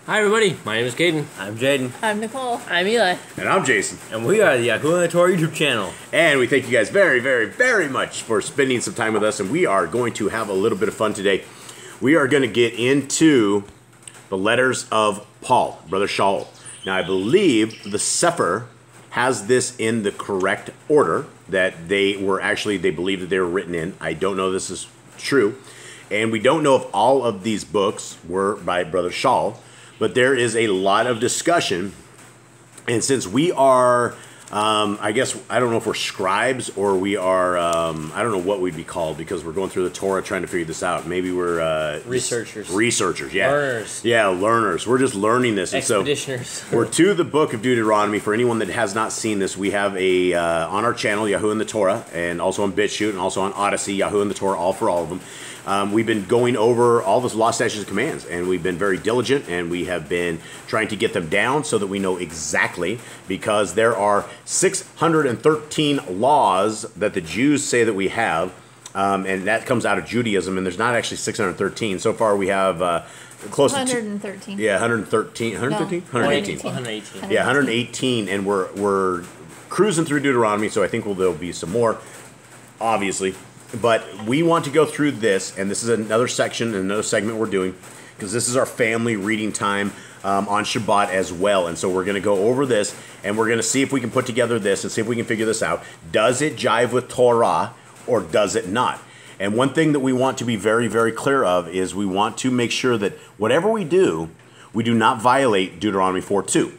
Hi everybody, my name is Caden. I'm Jaden. I'm Nicole. I'm Eli. And I'm Jason. And we are the Yahuwah and the Torah YouTube channel. And we thank you guys very, very, very much for spending some time with us. And we are going to have a little bit of fun today. We are going to get into the letters of Paul, Brother Shaul. Now, I believe the Sefer has this in the correct order that they believe that they were written in. I don't know if this is true. And we don't know if all of these books were by Brother Shaul. But there is a lot of discussion, and since we are, I guess, I don't know if we're scribes or we are, I don't know what we'd be called because we're going through the Torah trying to figure this out. Maybe we're Researchers. Researchers, yeah. Learners. Yeah, learners. We're just learning this. Expeditioners. So we're to the book of Deuteronomy. For anyone that has not seen this, we have a, on our channel, Yahuwah and the Torah, and also on BitChute, and also on Odyssey, Yahuwah and the Torah, all for all of them. We've been going over all the law, statutes, and commands, and we've been very diligent, and we have been trying to get them down so that we know exactly, because there are 613 laws that the Jews say that we have, and that comes out of Judaism, and there's not actually 613. So far we have close to 113. Yeah, 113. 113? No. 118. 118. Yeah, 118, and we're cruising through Deuteronomy, so I think there'll be some more, obviously. But we want to go through this, and this is another section, another segment we're doing, because this is our family reading time on Shabbat as well. And so we're going to go over this, and we're going to see if we can put together this and see if we can figure this out. Does it jive with Torah, or does it not? And one thing that we want to be very, very clear of is we want to make sure that whatever we do not violate Deuteronomy 4:2.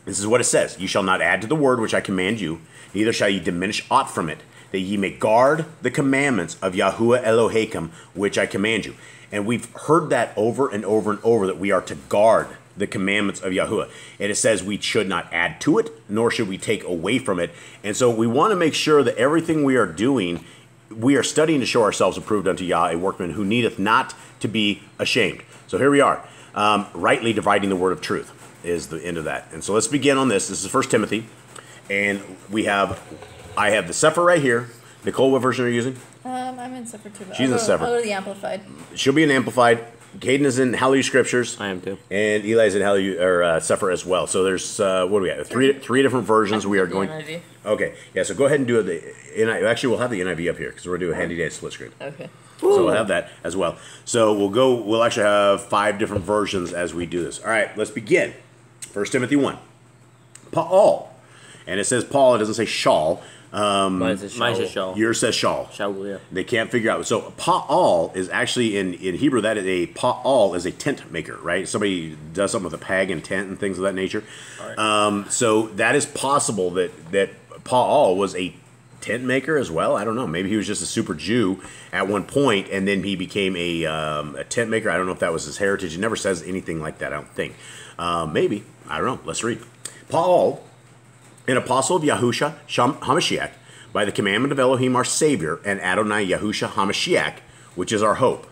This is what it says. You shall not add to the word which I command you, neither shall ye diminish aught from it, that ye may guard the commandments of Yahuwah Elohim, which I command you. And we've heard that over and over and over, that we are to guard the commandments of Yahuwah. And it says we should not add to it, nor should we take away from it. And so we want to make sure that everything we are doing, we are studying to show ourselves approved unto Yah, a workman who needeth not to be ashamed. So here we are, rightly dividing the word of truth is the end of that. And so let's begin on this. This is 1 Timothy, and I have the Sefer right here. Nicole, what version are you using? I'm in Sefer too. She's in Sefer. I'll go to the Amplified. She'll be in Amplified. Caden is in Hallelujah Scriptures. I am too. And Eli's in Hallelujah Sefer as well. So there's what do we got? Three different versions. We are going. NIV. Okay, yeah. So go ahead and do it. Actually, we'll have the NIV up here because we're doing a handy dandy split screen. Okay. So we'll have that as well. So we'll actually have 5 different versions as we do this. All right, let's begin. 1 Timothy 1. Paul, and it says Paul. It doesn't say Shaul. Mine says Shaul. Yours says Shaul. Shaul, yeah. They can't figure out. So Paul is actually in Hebrew. That is Paul is a tent maker, right? Somebody does something with a pag and tent and things of that nature. Right. So that is possible that Paul was a tent maker as well. I don't know. Maybe he was just a super Jew at one point, and then he became a tent maker. I don't know if that was his heritage. It never says anything like that, I don't think. Maybe. I don't know. Let's read. Paul, an apostle of Yahusha HaMashiach, by the commandment of Elohim our Savior, and Adonai Yahusha HaMashiach, which is our hope.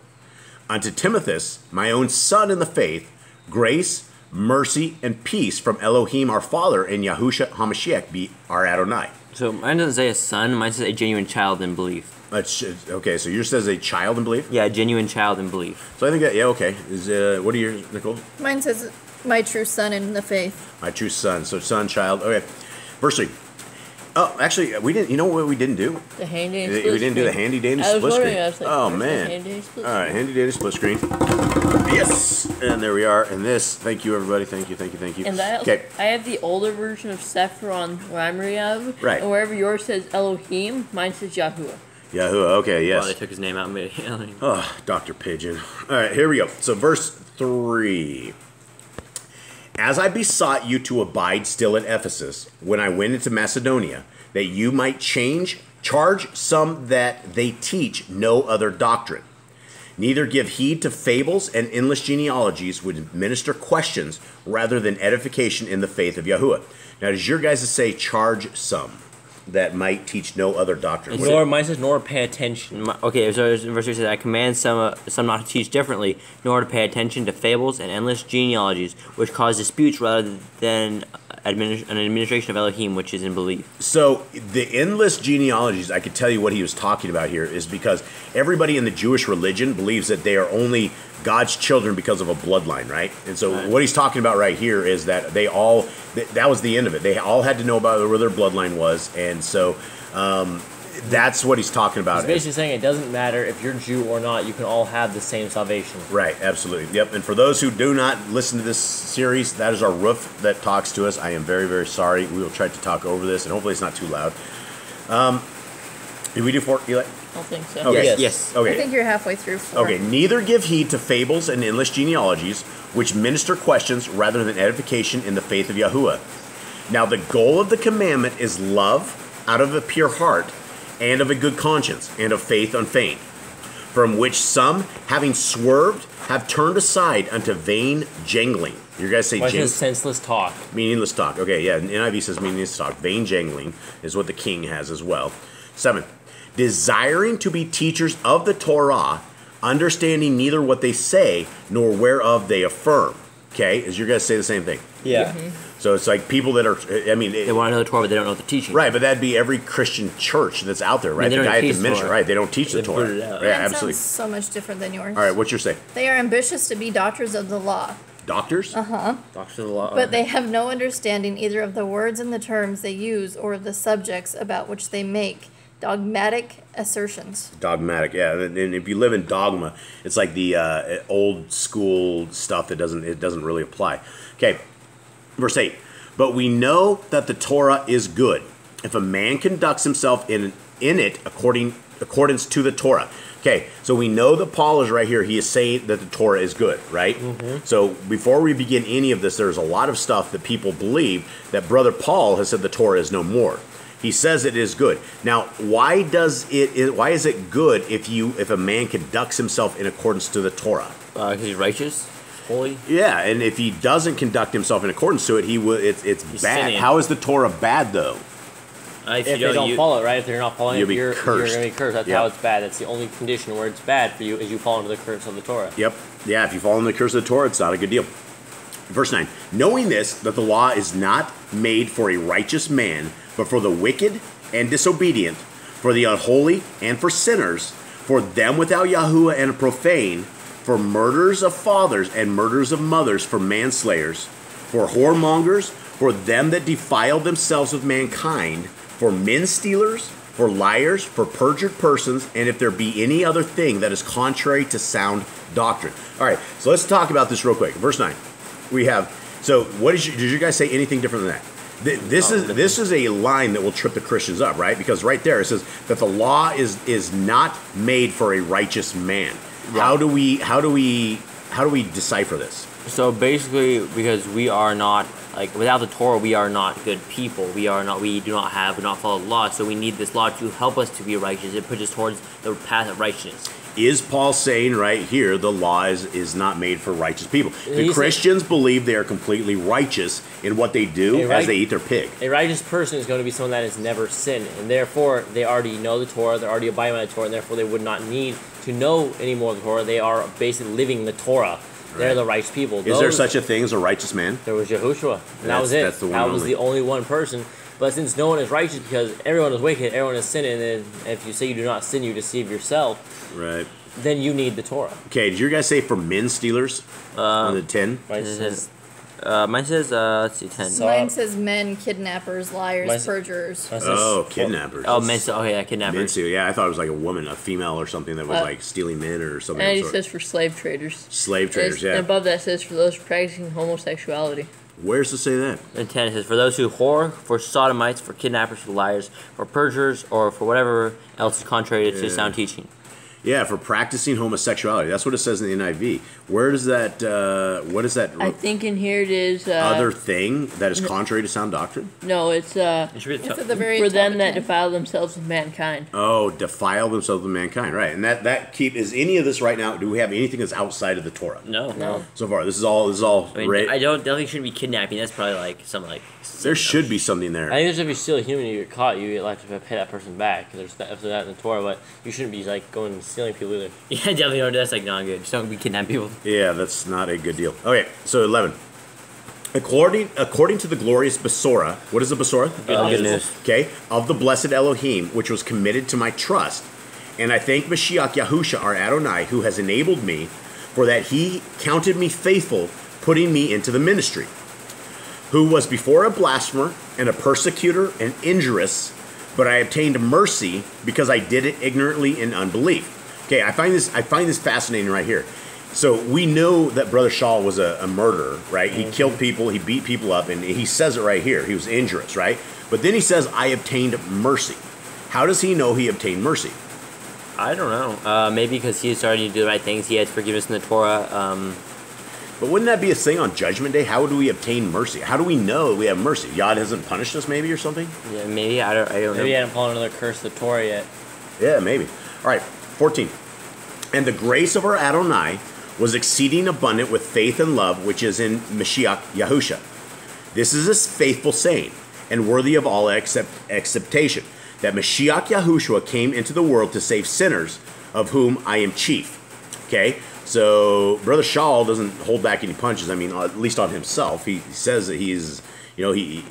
Unto Timotheus, my own son in the faith, grace, mercy, and peace from Elohim our Father and Yahusha HaMashiach be our Adonai. So mine doesn't say a son, mine says a genuine child in belief. Okay, so yours says a child in belief? Yeah, a genuine child in belief. So I think that, yeah, okay. What are yours, Nicole? Mine says my true son in the faith. My true son. So son, child. Okay. Verse 3. Oh, actually, we didn't. You know what we didn't do? The handy dandy split We didn't do the handy dandy split screen. Oh man! All right, handy dandy split screen. Yes, and there we are. And this. Thank you, everybody. Thank you. And I have the older version of Sefer on Ramriav. Right. And wherever yours says Elohim, mine says Yahuwah. Yahuwah. Okay. Yes. Well, they took his name out and made it. Oh, Dr. Pigeon. All right, here we go. So verse 3. As I besought you to abide still at Ephesus, when I went into Macedonia, that you might charge some that they teach no other doctrine. Neither give heed to fables and endless genealogies which minister questions rather than edification in the faith of Yahuwah. Now, does your guys say charge some that might teach no other doctrine? Mine says nor pay attention. Okay, so verse 3 says, I command some not to teach differently, nor to pay attention to fables and endless genealogies, which cause disputes rather than an administration of Elohim, which is in belief. So the endless genealogies, I could tell you what he was talking about here, is because everybody in the Jewish religion believes that they are only God's children because of a bloodline, right? And so what he's talking about right here is that they all, that was the end of it. They all had to know about where their bloodline was, and so that's what he's talking about. He's basically saying it doesn't matter if you're Jew or not, you can all have the same salvation. Right, absolutely. Yep. And for those who do not listen to this series, that is our roof that talks to us. I am very, very sorry. We will try to talk over this, and hopefully it's not too loud. Did we do 4, Eli? I don't think so. Okay. Yes. I Okay. think you're halfway through 4. Okay. Neither give heed to fables and endless genealogies, which minister questions rather than edification in the faith of Yahuwah. Now, the goal of the commandment is love out of a pure heart, and of a good conscience, and of faith unfeigned, from which some, having swerved, have turned aside unto vain jangling. You guys say Why is jangling? this senseless talk? Meaningless talk. Okay, yeah, NIV says meaningless talk. Vain jangling is what the king has as well. 7. Desiring to be teachers of the Torah, understanding neither what they say, nor whereof they affirm. Okay, is you're going to say the same thing. Yeah. So it's like people that are, I mean, They want to know the Torah, but they don't know the teaching. right, but that'd be every Christian church that's out there, right? they The don't guy at teach the the ministry, Torah. right? They don't teach the They Torah. put it out. Yeah, Mine absolutely. sounds so much different than yours. All right, what's your say? They are ambitious to be doctors of the law, Doctors? Uh-huh. Doctor of the law. but they have no understanding either of the words and the terms they use or of the subjects about which they make dogmatic assertions. Dogmatic, yeah. And if you live in dogma, it's like the old school stuff that doesn't really apply. Okay, verse 8. But we know that the Torah is good if a man conducts himself in it accordance to the Torah. Okay, so we know that Paul is right here. He is saying that the Torah is good, right? So before we begin any of this, there's a lot of stuff that people believe that Brother Paul has said the Torah is no more. He says it is good. Now, why is it good if a man conducts himself in accordance to the Torah? Because he's righteous, holy. Yeah, and if he doesn't conduct himself in accordance to it, it's bad. sinning. How is the Torah bad though? If If they don't follow it, right? If they're not following You'll it, be you're cursed. going to be cursed. That's Yep. how it's bad. That's the only condition where it's bad for you is you fall into the curse of the Torah. Yep. Yeah, if you fall in the curse of the Torah, it's not a good deal. Verse 9. Knowing this, that the law is not made for a righteous man, but for the wicked and disobedient, for the unholy and for sinners, for them without Yahuwah and profane, for murderers of fathers and murderers of mothers, for manslayers, for whoremongers, for them that defile themselves with mankind, for men stealers, for liars, for perjured persons, and if there be any other thing that is contrary to sound doctrine. All right, so let's talk about this real quick. Verse 9. We have, so what did you guys say anything different than that? This is a line that will trip the Christians up, right? Because right there it says that the law is not made for a righteous man. Yeah. How do we decipher this? So basically, because we are not, like, without the Torah, we are not good people. We do not follow the law. So we need this law to help us to be righteous. It puts us towards the path of righteousness. Is Paul saying right here the law is not made for righteous people? The He's Christians believe they are completely righteous in what they do Right. as they eat their pig. A righteous person is going to be someone that has never sinned, and therefore they already know the Torah, they're already abiding by the Torah, and therefore they would not need to know any more of the Torah. They are basically living the Torah. They're Right. the righteous people. Is there such a thing as a righteous man? There was Yahushua, and that was That's it. the one That was only. the only one person. But since no one is righteous because everyone is wicked, everyone is sinning, and then if you say you do not sin, you deceive yourself, Right. then you need the Torah. Okay, did you guys say for men stealers on the 10? Right? It says, mine says, let's see, 10. So- Mine says men, kidnappers, liars, Mine- perjurers. That says- Oh, kidnappers. Oh, men, okay, yeah, Men kidnappers. steal. Yeah, I thought it was like a woman, a female or something that was like stealing men or something. And of it the sort. says for slave traders. Slave traders, And yeah. above that says for those practicing homosexuality. Where's to say that? And 10 it says, for those who whore, for sodomites, for kidnappers, for liars, for perjurers, or for whatever else is contrary to sound teaching. Yeah, for practicing homosexuality. That's what it says in the NIV. Where does that, what is that I think in here it is. other thing that is contrary to sound doctrine? No, it's It should be the It's top- at the very for top them of that 10. defile themselves with mankind. Oh, defile themselves with mankind, right? And is any of this right now? Do we have anything that's outside of the Torah No. so far? This is all. I mean, right. I don't think it should be kidnapping. That's probably like some like. There should be something there. I think there's if you steal a human, you get caught, you have to pay that person back. There's that in the Torah, but you shouldn't be like going and stealing people either. Yeah, definitely don't. That's like not good. Just don't be kidnapping people. Yeah, that's not a good deal. Okay, so 11. According to the glorious Besorah, what is a Besorah? Good news. Okay, of the blessed Elohim, which was committed to my trust. And I thank Mashiach Yahusha, our Adonai, who has enabled me, for that he counted me faithful, putting me into the ministry, who was before a blasphemer and a persecutor and injurious, but I obtained mercy because I did it ignorantly in unbelief. Okay, I find this fascinating right here. So we know that Brother Shaul was a murderer, right? He killed people, he beat people up, and he says it right here. He was injurious, right? But then he says, I obtained mercy. How does he know he obtained mercy? I don't know. Maybe because he was starting to do the right things. He had forgiveness in the Torah. But wouldn't that be a thing on Judgment Day? How do we obtain mercy? How do we know we have mercy? God hasn't punished us, maybe, or something? Yeah, maybe. I don't know. Maybe he hadn't fallen under the curse of the Torah yet. Yeah, maybe. All right, 14. And the grace of our Adonai was exceeding abundant with faith and love, which is in Mashiach Yahusha. This is a faithful saying, and worthy of all acceptation, that Mashiach Yahushua came into the world to save sinners, of whom I am chief. Okay, so Brother Shaul doesn't hold back any punches. I mean, at least on himself, he says that he's, dude. He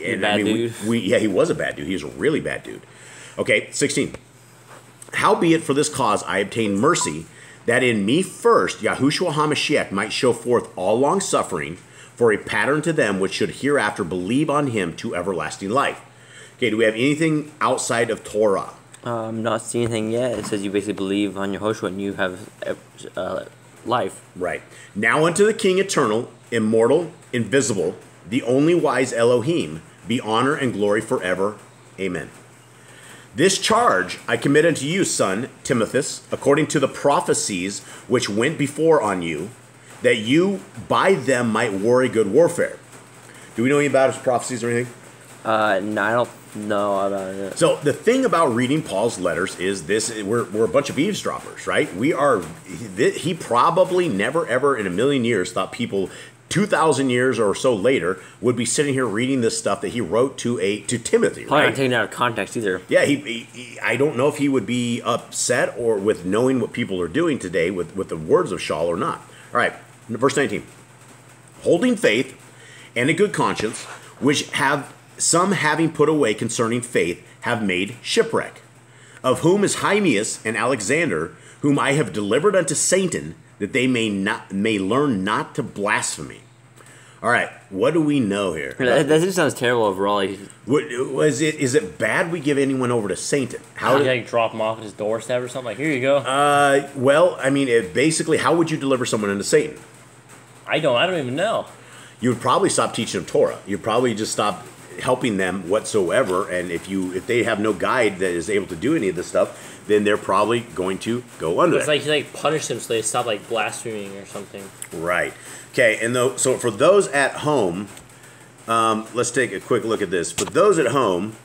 was a bad dude. He was a really bad dude. Okay, 16. Howbeit for this cause I obtained mercy, that in me first Yahushua HaMashiach might show forth all long suffering, for a pattern to them which should hereafter believe on him to everlasting life. Okay, do we have anything outside of Torah? I'm not seeing anything yet. It says you basically believe on Yehoshua and you have life. Right. Now unto the King eternal, immortal, invisible, the only wise Elohim, be honor and glory forever. Amen. This charge I commit unto you, son Timotheus, according to the prophecies which went before on you, that you by them might war a good warfare. Do we know anything about his prophecies or anything? No, I don't know about it. So the thing about reading Paul's letters is this: we're a bunch of eavesdroppers, right? He probably never ever in a million years thought people 2,000 years or so later would be sitting here reading this stuff that he wrote to Timothy. Probably right? not taken out of context either. Yeah, I don't know if he would be upset or with knowing what people are doing today with the words of Shaul or not. All right, verse 19. Holding faith and a good conscience, which have some having put away concerning faith, have made shipwreck. Of whom is Hymeus and Alexander, whom I have delivered unto Satan, that they may learn not to blaspheme. All right, what do we know here? That just sounds terrible overall. Is it bad we give anyone over to Satan? How did you drop him off at his doorstep or something? Like, here you go. Well, I mean, basically, how would you deliver someone into Satan? I don't even know. You would probably stop teaching them Torah. You'd probably just stop helping them whatsoever. And if they have no guide that is able to do any of this stuff, then they're probably going to go under. It's like you punish them so they stop blaspheming or something. Right. Okay. And so for those at home, let's take a quick look at this. For those at home,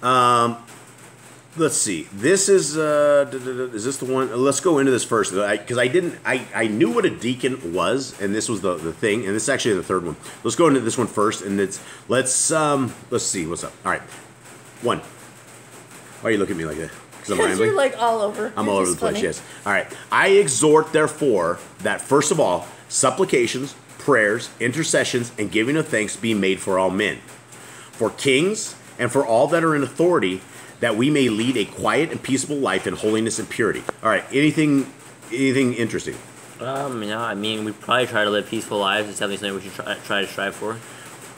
let's see. This is this the one? Let's go into this first because I knew what a deacon was, and this was the thing, and this is actually the third one. Let's go into this one first, and let's see what's up. All right, 1. Why are you looking at me like that? Because you're all over. I'm all over the place, yes. All right. I exhort, therefore, that first of all, supplications, prayers, intercessions, and giving of thanks be made for all men, for kings, and for all that are in authority, that we may lead a quiet and peaceable life in holiness and purity. All right. Anything interesting? I mean, we probably try to live peaceful lives. It's definitely something we should try to strive for.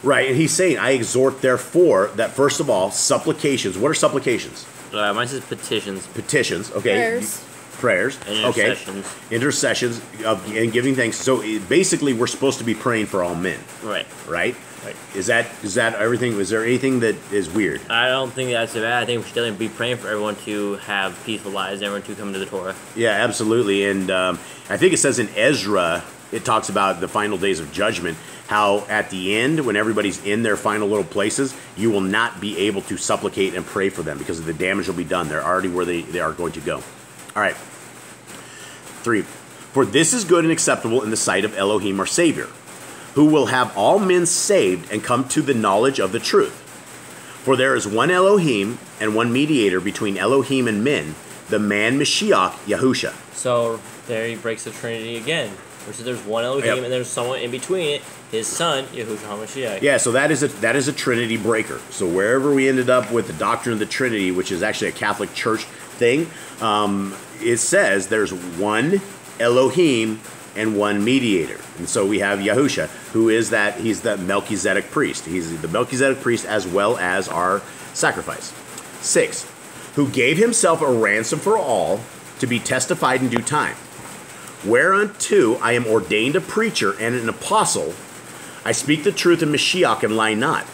Right. And he's saying, I exhort, therefore, that first of all, supplications. What are supplications? Mine says petitions. Petitions, okay. Prayers. And intercessions. Okay. Intercessions and giving thanks. So basically, we're supposed to be praying for all men. Right. Right? Right. Is that everything? Is there anything that is weird? I don't think that's so bad. I think we should definitely be praying for everyone to have peaceful lives, everyone to come to the Torah. Yeah, absolutely. And I think it says in Ezra, it talks about the final days of judgment, how at the end, when everybody's in their final little places, you will not be able to supplicate and pray for them because the damage will be done. They're already where they are going to go. All right. 3. For this is good and acceptable in the sight of Elohim our Savior, who will have all men saved and come to the knowledge of the truth. For there is one Elohim and one mediator between Elohim and men, the man Mashiach Yahusha. So there he breaks the Trinity again. So there's one Elohim, Yep. and there's someone in between it, his son, Yahushua HaMashiach. Yeah, so that is a Trinity breaker. So wherever we ended up with the doctrine of the Trinity, which is actually a Catholic Church thing, it says there's one Elohim and one mediator. And so we have Yahusha, who is that he's the Melchizedek priest. He's the Melchizedek priest as well as our sacrifice. 6, who gave himself a ransom for all to be testified in due time. Whereunto I am ordained a preacher and an apostle. I speak the truth in Mashiach and lie not.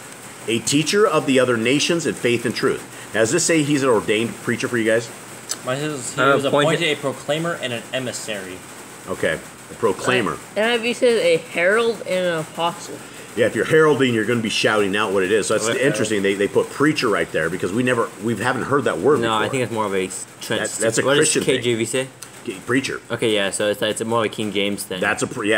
A teacher of the other nations in faith and truth. Now, does this say he's an ordained preacher for you guys? Mine says he was appointed a proclaimer and an emissary. Okay. A proclaimer. NIV says a herald and an apostle. Yeah, if you're heralding, you're going to be shouting out what it is. So that's Okay. interesting. They put preacher right there because we haven't heard that word No, before. I think it's more of a That's a what Christian does thing. KJV say? Preacher. Okay, yeah, so it's more like King James thing.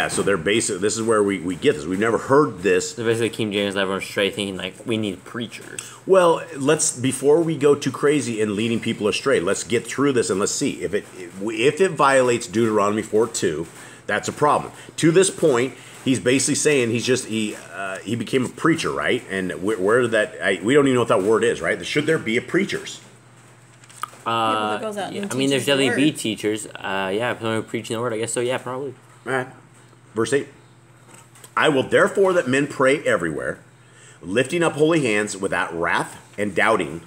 So they're basic. This is where we get this. We've never heard this. So basically, King James led everyone astray, thinking like we need preachers. Well, before we go too crazy and leading people astray, let's get through this and let's see if it violates Deuteronomy 4:2. That's a problem. To this point, he's basically saying he became a preacher, right? And where did that? We don't even know what that word is, right? Should there be a preachers? That goes out Yeah, and I mean, there's teaches the definitely be word. teachers. Yeah, if someone preaching the word, I guess so. Yeah, probably. All right. Verse 8. I will therefore that men pray everywhere, lifting up holy hands without wrath and doubting.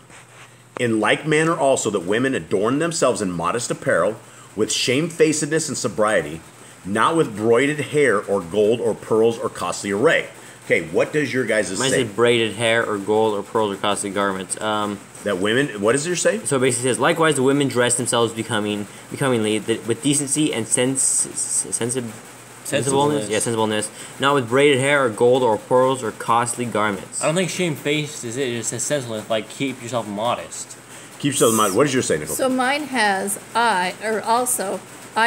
In like manner also that women adorn themselves in modest apparel, with shamefacedness and sobriety, not with broided hair or gold or pearls or costly array. Okay, what does your guys' Mine say? said braided hair or gold or pearls or costly garments. That women, what does your say? So it basically says, likewise, the women dress themselves becomingly with decency and sensibleness. Yeah, sensibleness. Not with braided hair or gold or pearls or costly garments. I don't think shamefaced is it. It just says sensibleness, like keep yourself modest. Keep yourself in mind. What does your say, Nicole? So mine has I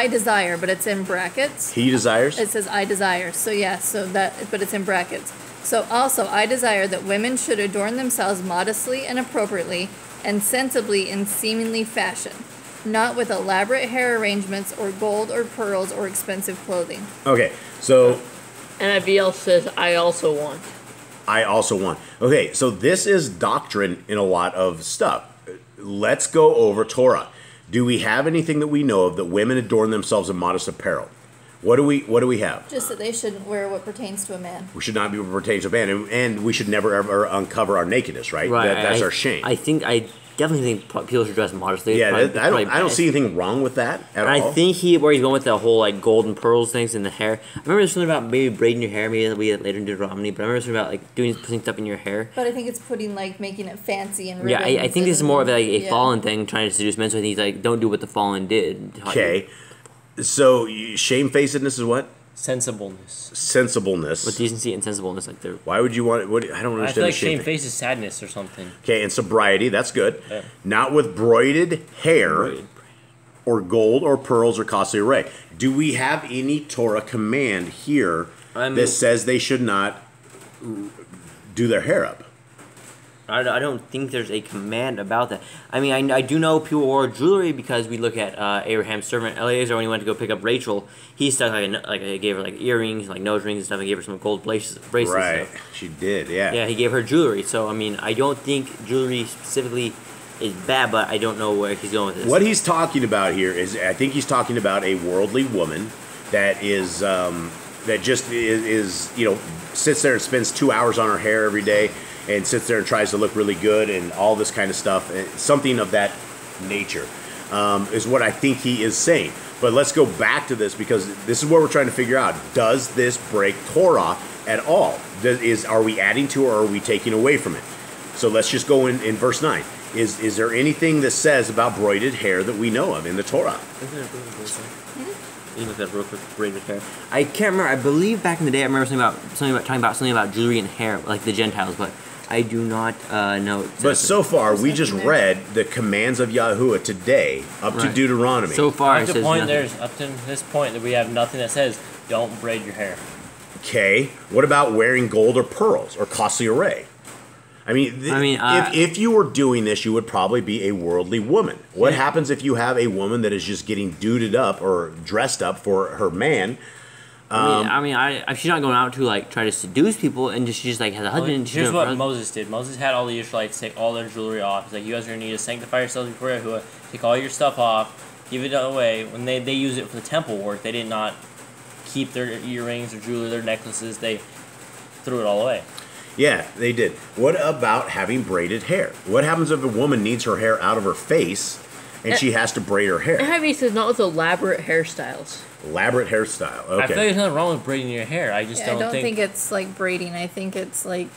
desire, but it's in brackets. He desires? It says I desire. So yeah, but it's in brackets. So also I desire that women should adorn themselves modestly and appropriately and sensibly in seemingly fashion, not with elaborate hair arrangements or gold or pearls or expensive clothing. Okay, so NIV says I also want. I also want. Okay, so this is doctrine in a lot of stuff. Let's go over Torah. Do we have anything that we know of that women adorn themselves in modest apparel? What do we have? Just that they shouldn't wear what pertains to a man. We should not be pertaining to a man, and we should never ever uncover our nakedness, right? Right. That's our shame. I definitely think people should dress modestly. yeah, Probably- I probably don't best. see anything wrong with that at And all. I think where he's going with the whole like gold and pearls things in the hair. I remember there's something about maybe braiding your hair. Maybe that'll be later in Deuteronomy. But I remember something about like putting stuff in your hair. But I think it's making it fancy and Yeah, ribbons I think this is more of like a yeah. fallen thing, trying to seduce men. So he's like, don't do what the fallen did. Okay, so shamefacedness is what? Sensibleness. Sensibleness. With decency and sensibleness, like they're. Why would you want? What? I don't I understand. feel like the shame shamefaced is sadness or something. Okay, and sobriety. That's good. Yeah. Not with broided hair or gold or pearls or costly array. Do we have any Torah command here that says they should not do their hair up? I don't think there's a command about that. I mean, I do know people wore jewelry because we look at Abraham's servant Eliezer when he went to go pick up Rachel. He stuck he gave her like earrings, like nose rings and stuff, and gave her some gold bracelets. Right, So, she did. Yeah. yeah, he gave her jewelry. So I mean, I don't think jewelry specifically is bad, but I don't know where he's going with this. What he's talking about here is, I think he's talking about a worldly woman that is that just is sits there and spends 2 hours on her hair every day and sits there and tries to look really good and all this kind of stuff. Something of that nature is what I think he is saying. But let's go back to this because this is what we're trying to figure out. Does this break Torah at all? Are we adding to or are we taking away from it? So let's just go in verse 9. Is there anything that says about broided hair that we know of in the Torah? You look at real quick, braided hair. I can't remember. I believe back in the day, I remember talking about something about jewelry and hair, like the Gentiles, but I do not know. But so far, we There's just nothing there. read the commands of Yahuwah today up to Right. Deuteronomy. So far, Up it to says point, nothing. up to this point that we have nothing that says don't braid your hair. Okay, what about wearing gold or pearls or costly array? I mean, if you were doing this, you would probably be a worldly woman. What happens if you have a woman that is just getting duded up or dressed up for her man? She's not going out to like try to seduce people, and she just like has a husband. Here's what Moses did. Moses had all the Israelites take all their jewelry off. He's like, you guys are gonna need to sanctify yourselves before Yahuwah. Take all your stuff off, give it away. When they use it for the temple work, they did not keep their earrings, their jewelry, their necklaces. They threw it all away. Yeah, they did. What about having braided hair? What happens if a woman needs her hair out of her face and she has to braid her hair? Heavy says not with elaborate hairstyles. Elaborate hairstyle. Okay. I feel like there's nothing wrong with braiding your hair. I just I don't don't think. think it's like braiding. I think it's like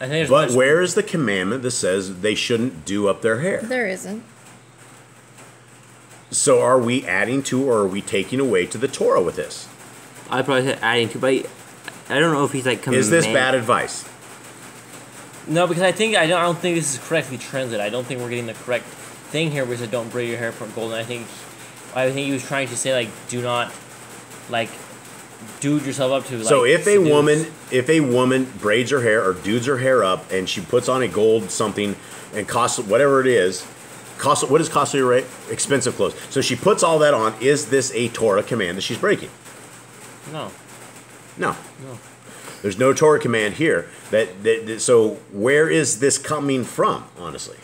I think there's But much- where is the commandment that says they shouldn't do up their hair? there isn't. So are we adding to or are we taking away to the Torah with this? I'd probably say adding to, but I don't know if he's like. Is this bad advice? No, because I don't think this is correctly translated. I don't think we're getting the correct thing here. Where it said don't braid your hair for gold. And I think he was trying to say like do not like dude yourself up to. Like, So if seduce. a woman braids her hair or dudes her hair up and she puts on a gold something and costs whatever it is, what is costly, right? Expensive clothes. So she puts all that on. Is this a Torah command that she's breaking? No. No. There's no Torah command here. So where is this coming from? Honestly.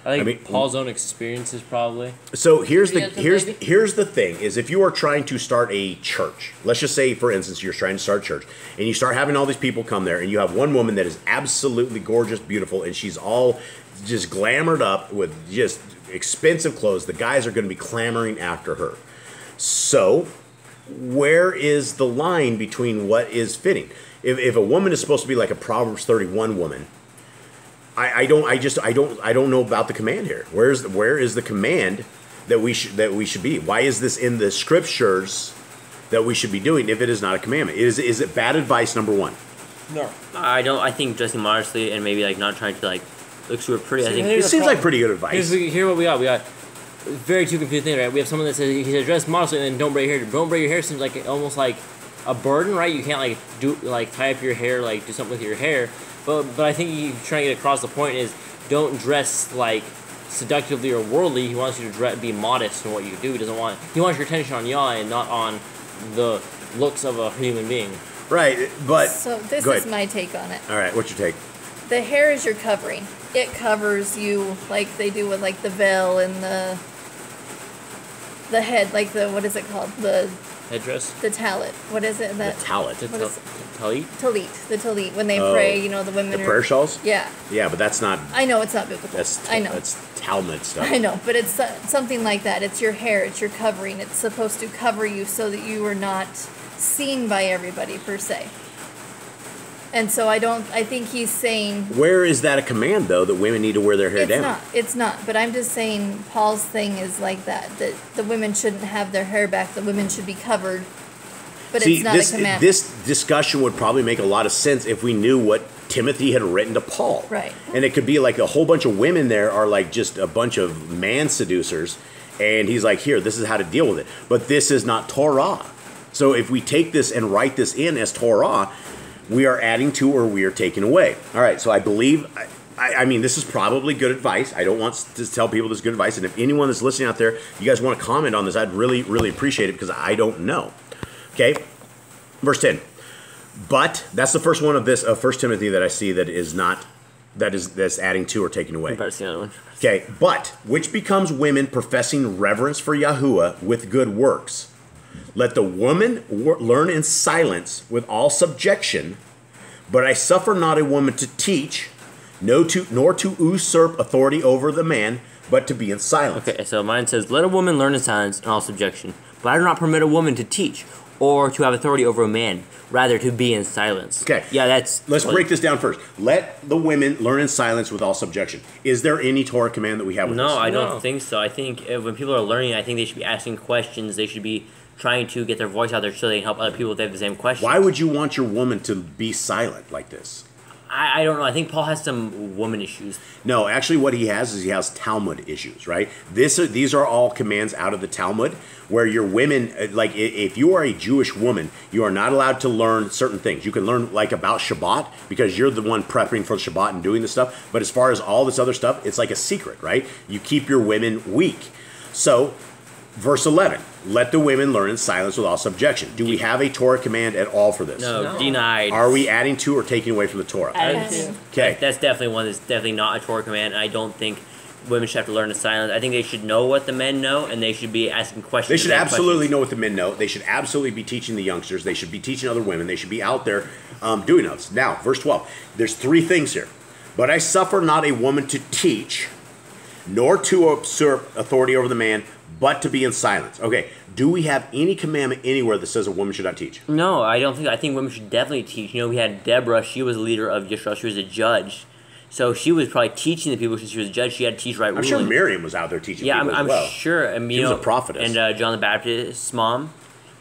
I think mean- Paul's own experiences probably. So here's Yeah, maybe. here's the thing: is if you are trying to start a church, let's just say, for instance, you're trying to start a church, and you start having all these people come there, and you have one woman that is absolutely gorgeous, beautiful, and she's all just glamored up with just expensive clothes. The guys are going to be clamoring after her. So, where is the line between what is fitting? If a woman is supposed to be like a Proverbs 31 woman. I don't know about the command here. Where is the command that we should be? Why is this in the scriptures that we should be doing if it is not a commandment? Is it bad advice, number one? No. I don't. I think dressing modestly and maybe like not trying to like look super pretty. I See, think here's It the seems like problem. pretty good advice. Here's what we got. We got very two confusing things, right? We have someone that says he says dress modestly and then don't braid your hair. Don't braid your hair seems like almost like a burden, right? You can't like tie up your hair, like do something with your hair. But I think he's trying to get across the point is don't dress like seductively or worldly. He wants you to be modest in what you do. He wants your attention on Yah and not on the looks of a human being. Right, but So this go is ahead. my take on it. All right, what's your take? The hair is your covering. It covers you like they do with like the veil and the head, like the what is it called? The Headdress. talit. What is it? That Talent. The What is- talit. talit. The talit. When they Oh, pray, you know, the women The are prayer shawls? Yeah. Yeah, but that's not. I know it's not biblical. I know. That's Talmud stuff. I know, but it's something like that. It's your hair, it's your covering. It's supposed to cover you so that you are not seen by everybody per se. And so I think he's saying Where is that a command though that women need to wear their hair it's down? not. It's not. But I'm just saying Paul's thing is like that the women shouldn't have their hair back. The women should be covered. But See, it's not this a commandment. this discussion would probably make a lot of sense if we knew what Timothy had written to Paul. Right. And it could be like a whole bunch of women there are like just a bunch of man seducers, and he's like, here, this is how to deal with it. But this is not Torah. So if we take this and write this in as Torah, we are adding to or we are taking away. All right, so I believe, I mean, this is probably good advice. I don't want to tell people this is good advice. And if anyone that's listening out there, you guys want to comment on this, I'd really, really appreciate it because I don't know. Okay, verse 10. But that's the first one of this, 1 Timothy that I see that is not, that's adding to or taking away. I'm about to see another one. Okay, but which becomes women professing reverence for Yahuwah with good works. Let the woman learn in silence with all subjection, but I suffer not a woman to teach, nor to usurp authority over the man, but to be in silence. Okay, so mine says, let a woman learn in silence and all subjection, but I do not permit a woman to teach or to have authority over a man, rather to be in silence. Okay. Yeah, that's... Let's break this down first. Let the women learn in silence with all subjection. Is there any Torah command that we have with No, this? I don't No. think so. I think when people are learning, I think they should be asking questions. They should be trying to get their voice out there so they can help other people if they have the same question. Why would you want your woman to be silent like this? I don't know. I think Paul has some woman issues. No, actually what he has is he has Talmud issues, right? These are all commands out of the Talmud where your women, like if you are a Jewish woman, you are not allowed to learn certain things. You can learn like about Shabbat because you're the one prepping for Shabbat and doing the stuff. But as far as all this other stuff, it's like a secret, right? You keep your women weak. So Verse 11. Let the women learn in silence with all subjection. Do we have a Torah command at all for this? No, denied. Are we adding to or taking away from the Torah? Added Okay. to. Okay. That's definitely one that's definitely not a Torah command, and I don't think women should have to learn in silence. I think they should know what the men know, and they should be asking questions. They should and absolutely questions. know what the men know. They should absolutely be teaching the youngsters. They should be teaching other women. They should be out there doing this. Now, verse 12. There's 3 things here. But I suffer not a woman to teach, nor to usurp authority over the man, but to be in silence. Okay, do we have any commandment anywhere that says a woman should not teach? No, I don't think. I think women should definitely teach. You know, we had Deborah. She was a leader of Yisrael. She was a judge, so she was probably teaching the people since she was a judge. She had to teach right I'm ruling. sure Miriam was out there teaching Yeah, people I'm as well. sure. I mean, She you was know, a prophetess. And John the Baptist's mom.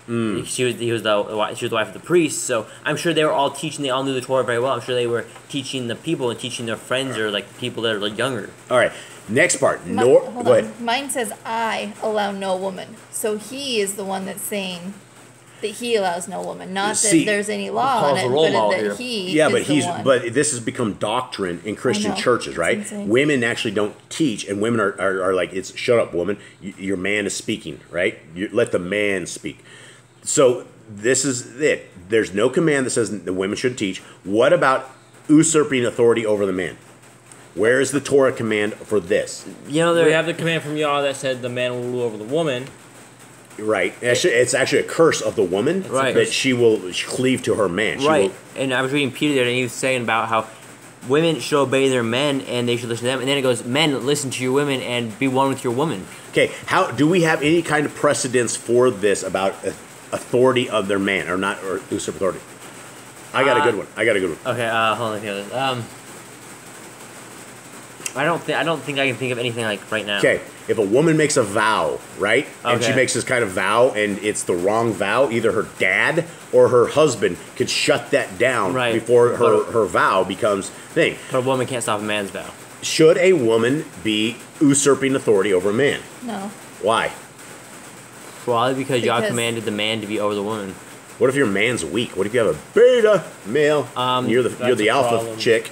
She was the wife of the priest. So I'm sure they were all teaching. They all knew the Torah very well. I'm sure they were teaching the people and teaching their friends or like people that are like younger. All right, next part. Hold Go ahead. on. Mine says I allow no woman. So he is the one that's saying that he allows no woman. Not that See, there's any law Paul's on the it, role but model that here. he Yeah, is but the one. but this has become doctrine in Christian know. churches, right? It's insane. Women actually don't teach, and women are like, it's shut up, woman. Your man is speaking, right? Let the man speak. So this is it. There's no command that says the women should teach. What about usurping authority over the man? Where is the Torah command for this? You know, We there. have the command from Yah that said the man will rule over the woman. Right. It's actually a curse of the woman Right. that she will cleave to her man. She Right, will- and I was reading Peter there, and he was saying about how women should obey their men, and they should listen to them. And then it goes, men, listen to your women and be one with your woman. Okay, how do we have any kind of precedence for this about authority of their man or not, or usurp authority? I got a good one. Okay, hold on. Here. I don't think I can think of anything like right now. Okay, if a woman makes a vow, right, and she Okay. makes this kind of vow, and it's the wrong vow, either her dad or her husband could shut that down Right. before her vow becomes thing. But a woman can't stop a man's vow. Should a woman be usurping authority over a man? No. Why? Probably because Yah Because- commanded the man to be over the woman. What if your man's weak? What if you have a beta male? You're the that's a alpha problem. chick.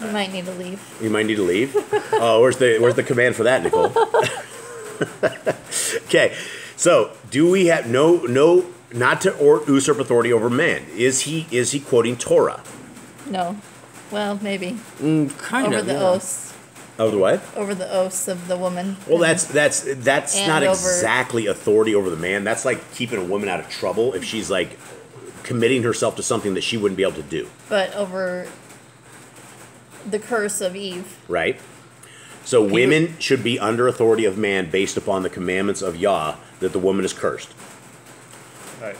You might need to leave. You might need to leave. Oh, where's the command for that, Nicole? Okay, so do we have no not to usurp authority over man? Is he quoting Torah? No. Well, maybe. Kind Over of. the yeah. oaths. Of the what? Over the oaths of the woman. Well, that's And not over- exactly authority over the man. That's like keeping a woman out of trouble if she's like committing herself to something that she wouldn't be able to do, But over the curse of Eve. right? So women should be under authority of man based upon the commandments of Yah that the woman is cursed.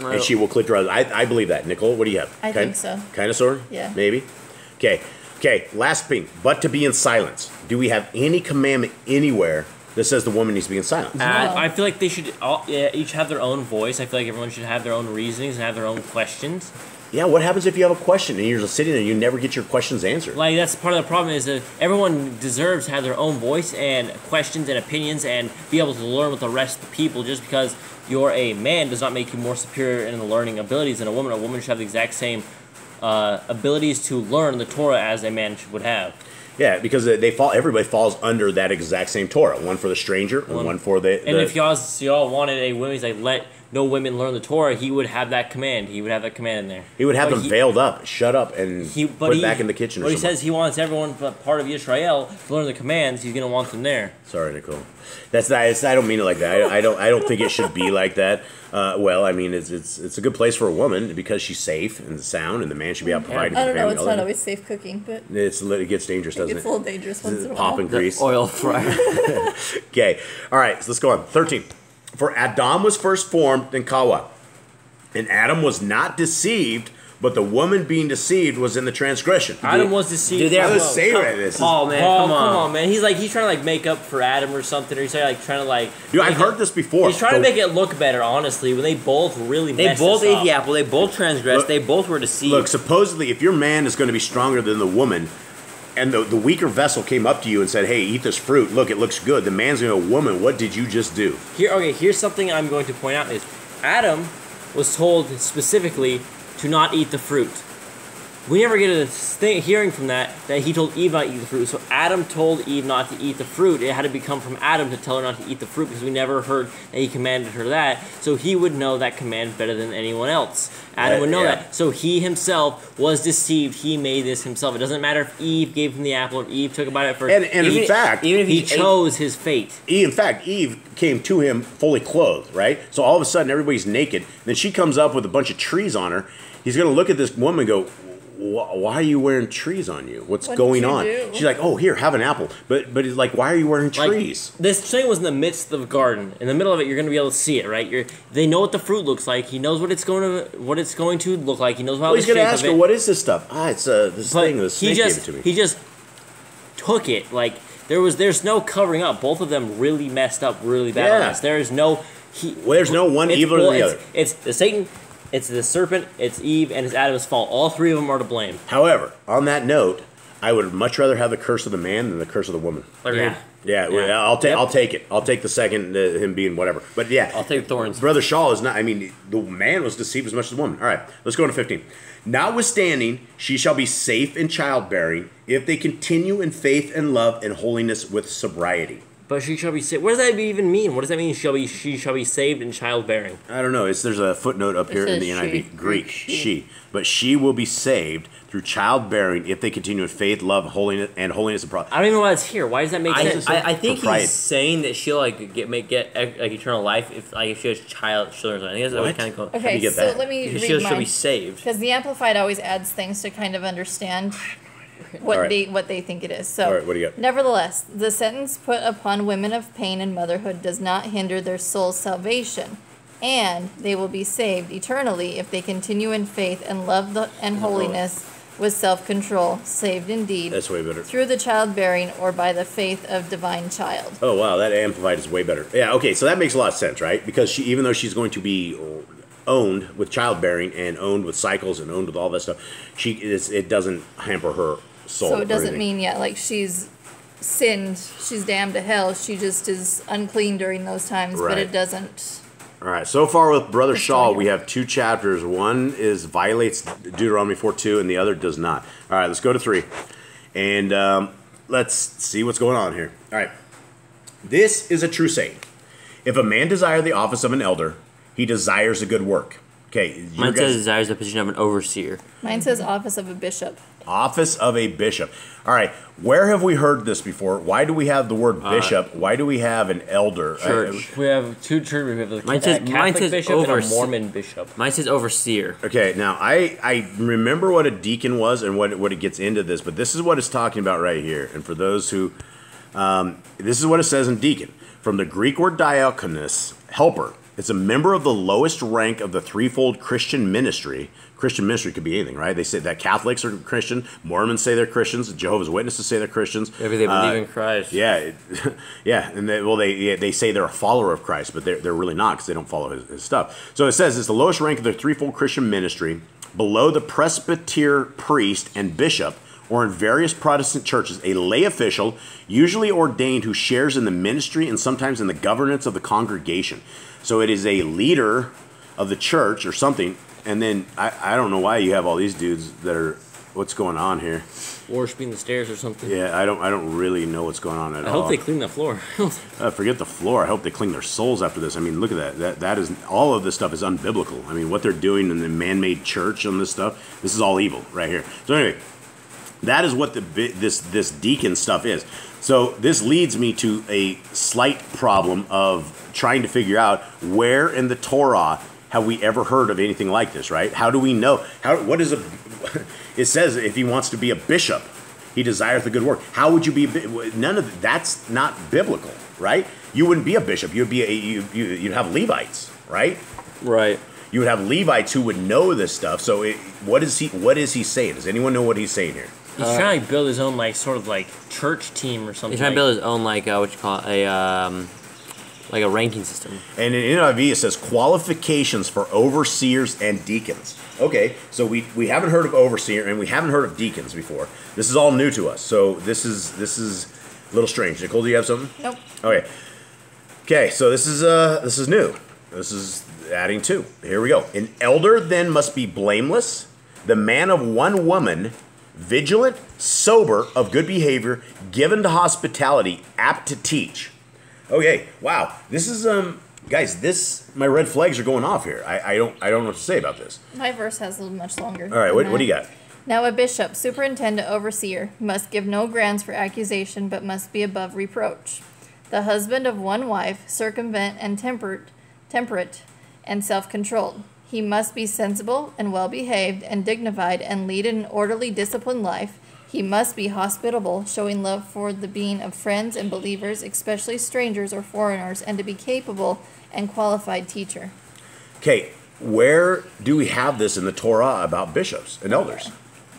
Well, And she will click her eyes. I believe that. Nicole, what do you have? I think so. Kind of, sort of? Yeah. Maybe? Okay, last thing. But to be in silence. Do we have any commandment anywhere that says the woman needs to be in silence? I feel like they should each have their own voice. I feel like everyone should have their own reasonings and have their own questions. Yeah, what happens if you have a question and you're just sitting there and you never get your questions answered? Like, that's part of the problem is that everyone deserves to have their own voice and questions and opinions and be able to learn with the rest of the people. Just because you're a man does not make you more superior in the learning abilities than a woman. A woman should have the exact same abilities to learn the Torah as a man would have. Yeah, because everybody falls under that exact same Torah. One for the stranger and one for the... And if y'all wanted a women, he's like, let no women learn the Torah, he would have that command. He would have that command in there. he would have But them veiled up, shut up, and put back in the kitchen or But he something. says he wants everyone but part of Israel to learn the commands. He's going to want them there. Sorry, Nicole. That's not. I don't mean it like that. I don't think it should be like that. Well, I mean, it's a good place for a woman because she's safe and sound, and the man should be out providing I for don't the know. family. It's not always safe cooking, but It gets dangerous, it doesn't gets it? a little dangerous once in a while. Popping grease. Oil fryer. Okay. All right. So let's go on. 13. For Adam was first formed in Kawa, and Adam was not deceived, but the woman being deceived was in the transgression. Adam was deceived. Dude, they're- I was saying right. This. Paul, man, Paul, come on. man. He's trying to make up for Adam or something, or he's like trying to Dude, I've heard this before. He's trying to make it look better. Honestly, when they both really They messed both us ate up. the apple. They both transgressed. Look- They both were deceived. Look, supposedly, if your man is going to be stronger than the woman, and the weaker vessel came up to you and said, "Hey, eat this fruit. Look, it looks good." The man's going to go, "Woman, what did you just do?" Here's something I'm going to point out is Adam was told specifically to not eat the fruit. we never get a hearing from that he told Eve not to eat the fruit. So Adam told Eve not to eat the fruit. It had to become from Adam to tell her not to eat the fruit because we never heard that he commanded her that. So he would know that command better than anyone else. Adam would know that. So he himself was deceived. He made this himself. It doesn't matter if Eve gave him the apple or Eve took a bite at first. And in fact, even if he chose his fate. In fact, Eve came to him fully clothed, right? So all of a sudden, everybody's naked. Then she comes up with a bunch of trees on her. He's going to look at this woman and go, why are you wearing trees on you? What's going on? She's like, oh, here, have an apple. But he's like, why are you wearing trees? Like, this thing was in the midst of the garden. In the middle of it, you're going to be able to see it, right? They know what the fruit looks like. He knows what it's going to look like. He knows how he's going to ask her, what is this stuff? It's this thing. The snake gave it to me. He just took it. There's no covering up. Both of them really messed up really bad on this. There's no one evil than the other. It's the Satan. It's the serpent, it's Eve, and it's Adam's fault. All three of them are to blame. However, on that note, I would much rather have the curse of the man than the curse of the woman. Yeah. I'll take it. I'll take the second, him being whatever. But yeah. I'll take thorns. Brother Shaw is not, the man was deceived as much as the woman. All right, let's go into 15. Notwithstanding, she shall be safe in childbearing if they continue in faith and love and holiness with sobriety. But she shall be saved. What does that even mean? What does that mean? She shall be saved in childbearing. I don't know. There's a footnote up here in the NIV. Greek. She. But she will be saved through childbearing if they continue in faith, love, holiness, and holiness. I don't even know why it's here. Why does that make sense? I think he's saying that she'll get eternal life if she has children. I think that's what kind of called. Okay, How do you get so that? let me read she'll be saved. Because the Amplified always adds things to kind of understand what they think it is. So, all right, what do you got? Nevertheless, the sentence put upon women of pain and motherhood does not hinder their soul's salvation, and they will be saved eternally if they continue in faith and love and holiness with self-control, saved indeed. That's way better. Through the childbearing or by the faith of divine child. Oh wow, that Amplified is way better. Yeah, okay, so that makes a lot of sense, right? Because even though she's going to be owned with childbearing and owned with cycles and owned with all that stuff, it doesn't hamper her soul. So it doesn't mean she's sinned, she's damned to hell. She just is unclean during those times, but it doesn't. All right, so far with Brother Shaw, we have 2 chapters. One violates Deuteronomy 4:2, and the other does not. All right, let's go to 3, and let's see what's going on here. All right, this is a true saying: if a man desire the office of an elder, he desires a good work. Okay, mine says desires the position of an overseer. Mine says office of a bishop. Office of a bishop. All right, where have we heard this before? Why do we have the word bishop? Why do we have an elder? Church. We have 2 churches. We have the Catholic bishop and a Mormon bishop. Mine says overseer. Okay, now I remember what a deacon was and what it gets into this, but this is what it's talking about right here. And for those who, this is what it says in deacon. From the Greek word diakonos, helper. It's a member of the lowest rank of the threefold Christian ministry. Christian ministry could be anything, right? They say that Catholics are Christian, Mormons say they're Christians, Jehovah's Witnesses say they're Christians. Maybe they believe in Christ. Yeah, and they say they're a follower of Christ, but they're really not because they don't follow his stuff. So it says it's the lowest rank of the threefold Christian ministry, below the presbyter, priest, and bishop, or in various Protestant churches, a lay official, usually ordained, who shares in the ministry and sometimes in the governance of the congregation. So it is a leader of the church or something. And then I don't know why you have all these dudes that are, what's going on here? Worshiping the stairs or something. Yeah, I don't really know what's going on at all. I hope they clean the floor. Forget the floor. I hope they clean their souls after this. I mean, look at that. That is, all of this stuff is unbiblical. I mean, what they're doing in the man-made church and this stuff, this is all evil right here. So anyway, that is what this deacon stuff is. So this leads me to a slight problem of trying to figure out where in the Torah have we ever heard of anything like this, right? How do we know? What is it says if he wants to be a bishop, he desires the good work. How would you be? None of that's not biblical, right? You wouldn't be a bishop. You'd be you'd have Levites, right? Right. You would have Levites who would know this stuff. So what is he saying? Does anyone know what he's saying here? He's trying to build his own sort of church team or something. He's trying to build his own what you call a ranking system. And in NIV it says qualifications for overseers and deacons. Okay, so we haven't heard of overseer and we haven't heard of deacons before. This is all new to us. So this is a little strange. Nicole, do you have something? Nope. Okay. Okay, so this is new. This is adding 2. Here we go. An elder then must be blameless, the man of one woman, vigilant, sober, of good behavior, given to hospitality, apt to teach. Okay, wow. This is guys, my red flags are going off here. I don't know what to say about this. My verse has a much longer. All right, what do you got? Now a bishop, superintendent, overseer, must give no grounds for accusation, but must be above reproach. The husband of one wife, circumvent and temperate and self-controlled. He must be sensible and well-behaved and dignified and lead an orderly, disciplined life. He must be hospitable, showing love for the being of friends and believers, especially strangers or foreigners, and to be capable and qualified teacher. Okay, where do we have this in the Torah about bishops and elders?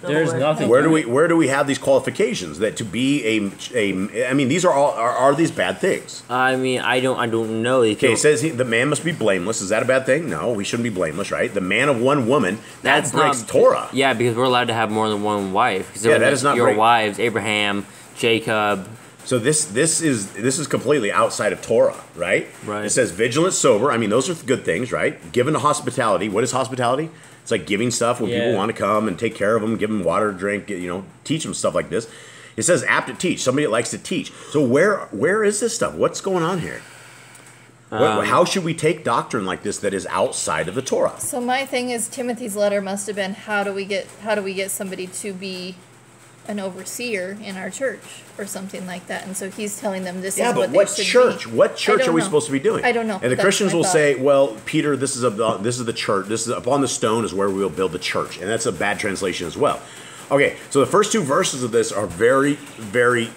There's nothing. Where do we have these qualifications that to be a? I mean, these are these bad things? I mean, I don't know. Okay, it says the man must be blameless. Is that a bad thing? No, we shouldn't be blameless, right? The man of one woman, that breaks Torah. Yeah, because we're allowed to have more than one wife. Yeah, that is not your break. wives, Abraham, Jacob. So this is completely outside of Torah, right? Right. It says vigilant, sober. I mean, those are good things, right? Given to hospitality. What is hospitality? It's like giving stuff when people want to come and take care of them, give them water to drink, teach them stuff like this. It says apt to teach, somebody that likes to teach. So where is this stuff? What's going on here? How should we take doctrine like this that is outside of the Torah? So my thing is, Timothy's letter must have been, how do we get somebody to be an overseer in our church or something like that? And so he's telling them this is what they should church? be. What church are we supposed to be doing? I don't know. And the That's Christians my will thought. say, "Well, Peter, this is the church. This is upon the stone is where we will build the church," and that's a bad translation as well. Okay, so the first two verses of this are very, very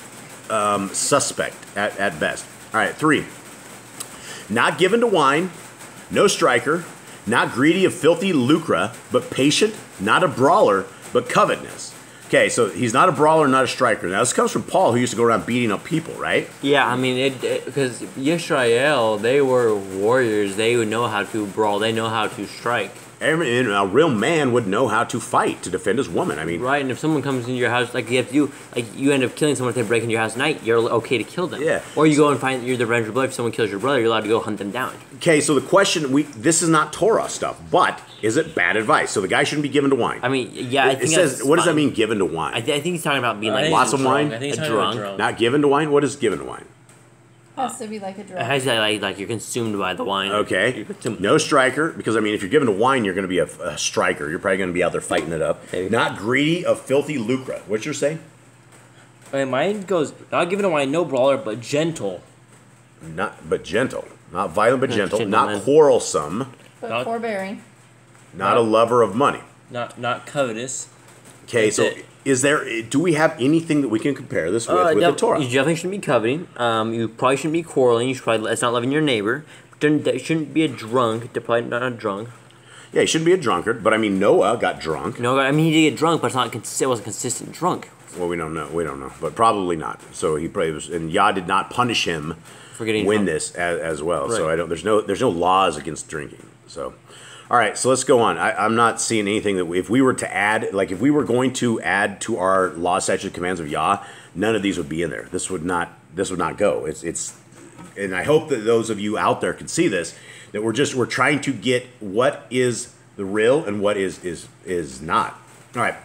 suspect at best. All right, 3. Not given to wine, no striker, not greedy of filthy lucre, but patient, not a brawler, but covetousness. Okay, so he's not a brawler, not a striker. Now, this comes from Paul, who used to go around beating up people, right? Yeah, I mean, because Yisrael, they were warriors. They would know how to brawl. They know how to strike. And a real man would know how to fight to defend his woman. I mean, Right, and if someone comes into your house, like if you end up killing someone if they break into your house at night, you're okay to kill them. Yeah. Or you go and find you're the revenge of blood. If someone kills your brother, you're allowed to go hunt them down. okay, so the question, this is not Torah stuff, but is it bad advice? So the guy shouldn't be given to wine. I mean, yeah, I it think says, that's what does that fine. mean, given to wine? I think he's talking about being I like think lots he's of wine? drunk. I think he's A talking about drunk. Not given to wine? What is given to wine? Has to be like a drug. How does that like you're consumed by the wine? Okay. You're consumed- No striker, because I mean, if you're given to wine, you're going to be a striker. You're probably going to be out there fighting it up. Maybe. Not greedy of filthy lucre. What's your say? Okay, mine goes not giving a wine, no brawler, but gentle. But gentle. Not violent, but gentle. Gentleman. Not quarrelsome. But Not- forbearing. Not a lover of money. Not covetous. Okay, That's so it. do we have anything that we can compare this with the Torah? You definitely shouldn't be coveting. You probably shouldn't be quarreling. You should probably it's not loving your neighbor. Shouldn't be a drunk. They're probably not a drunk. Yeah, he shouldn't be a drunkard, but I mean, Noah got drunk. No, I mean he did get drunk, but it wasn't consistent drunk. Well, we don't know. We don't know, but probably not. So he probably was, and Yah did not punish him For getting when drunk. this as well. So Right. I don't. There's no laws against drinking. So, all right. So let's go on. I'm not seeing anything that if we were to add, like if we were going to add to our law, statutes, commands of Yah, none of these would be in there. This would not go. It's, and I hope that those of you out there can see this. That we're trying to get what is the real and what is not. All right.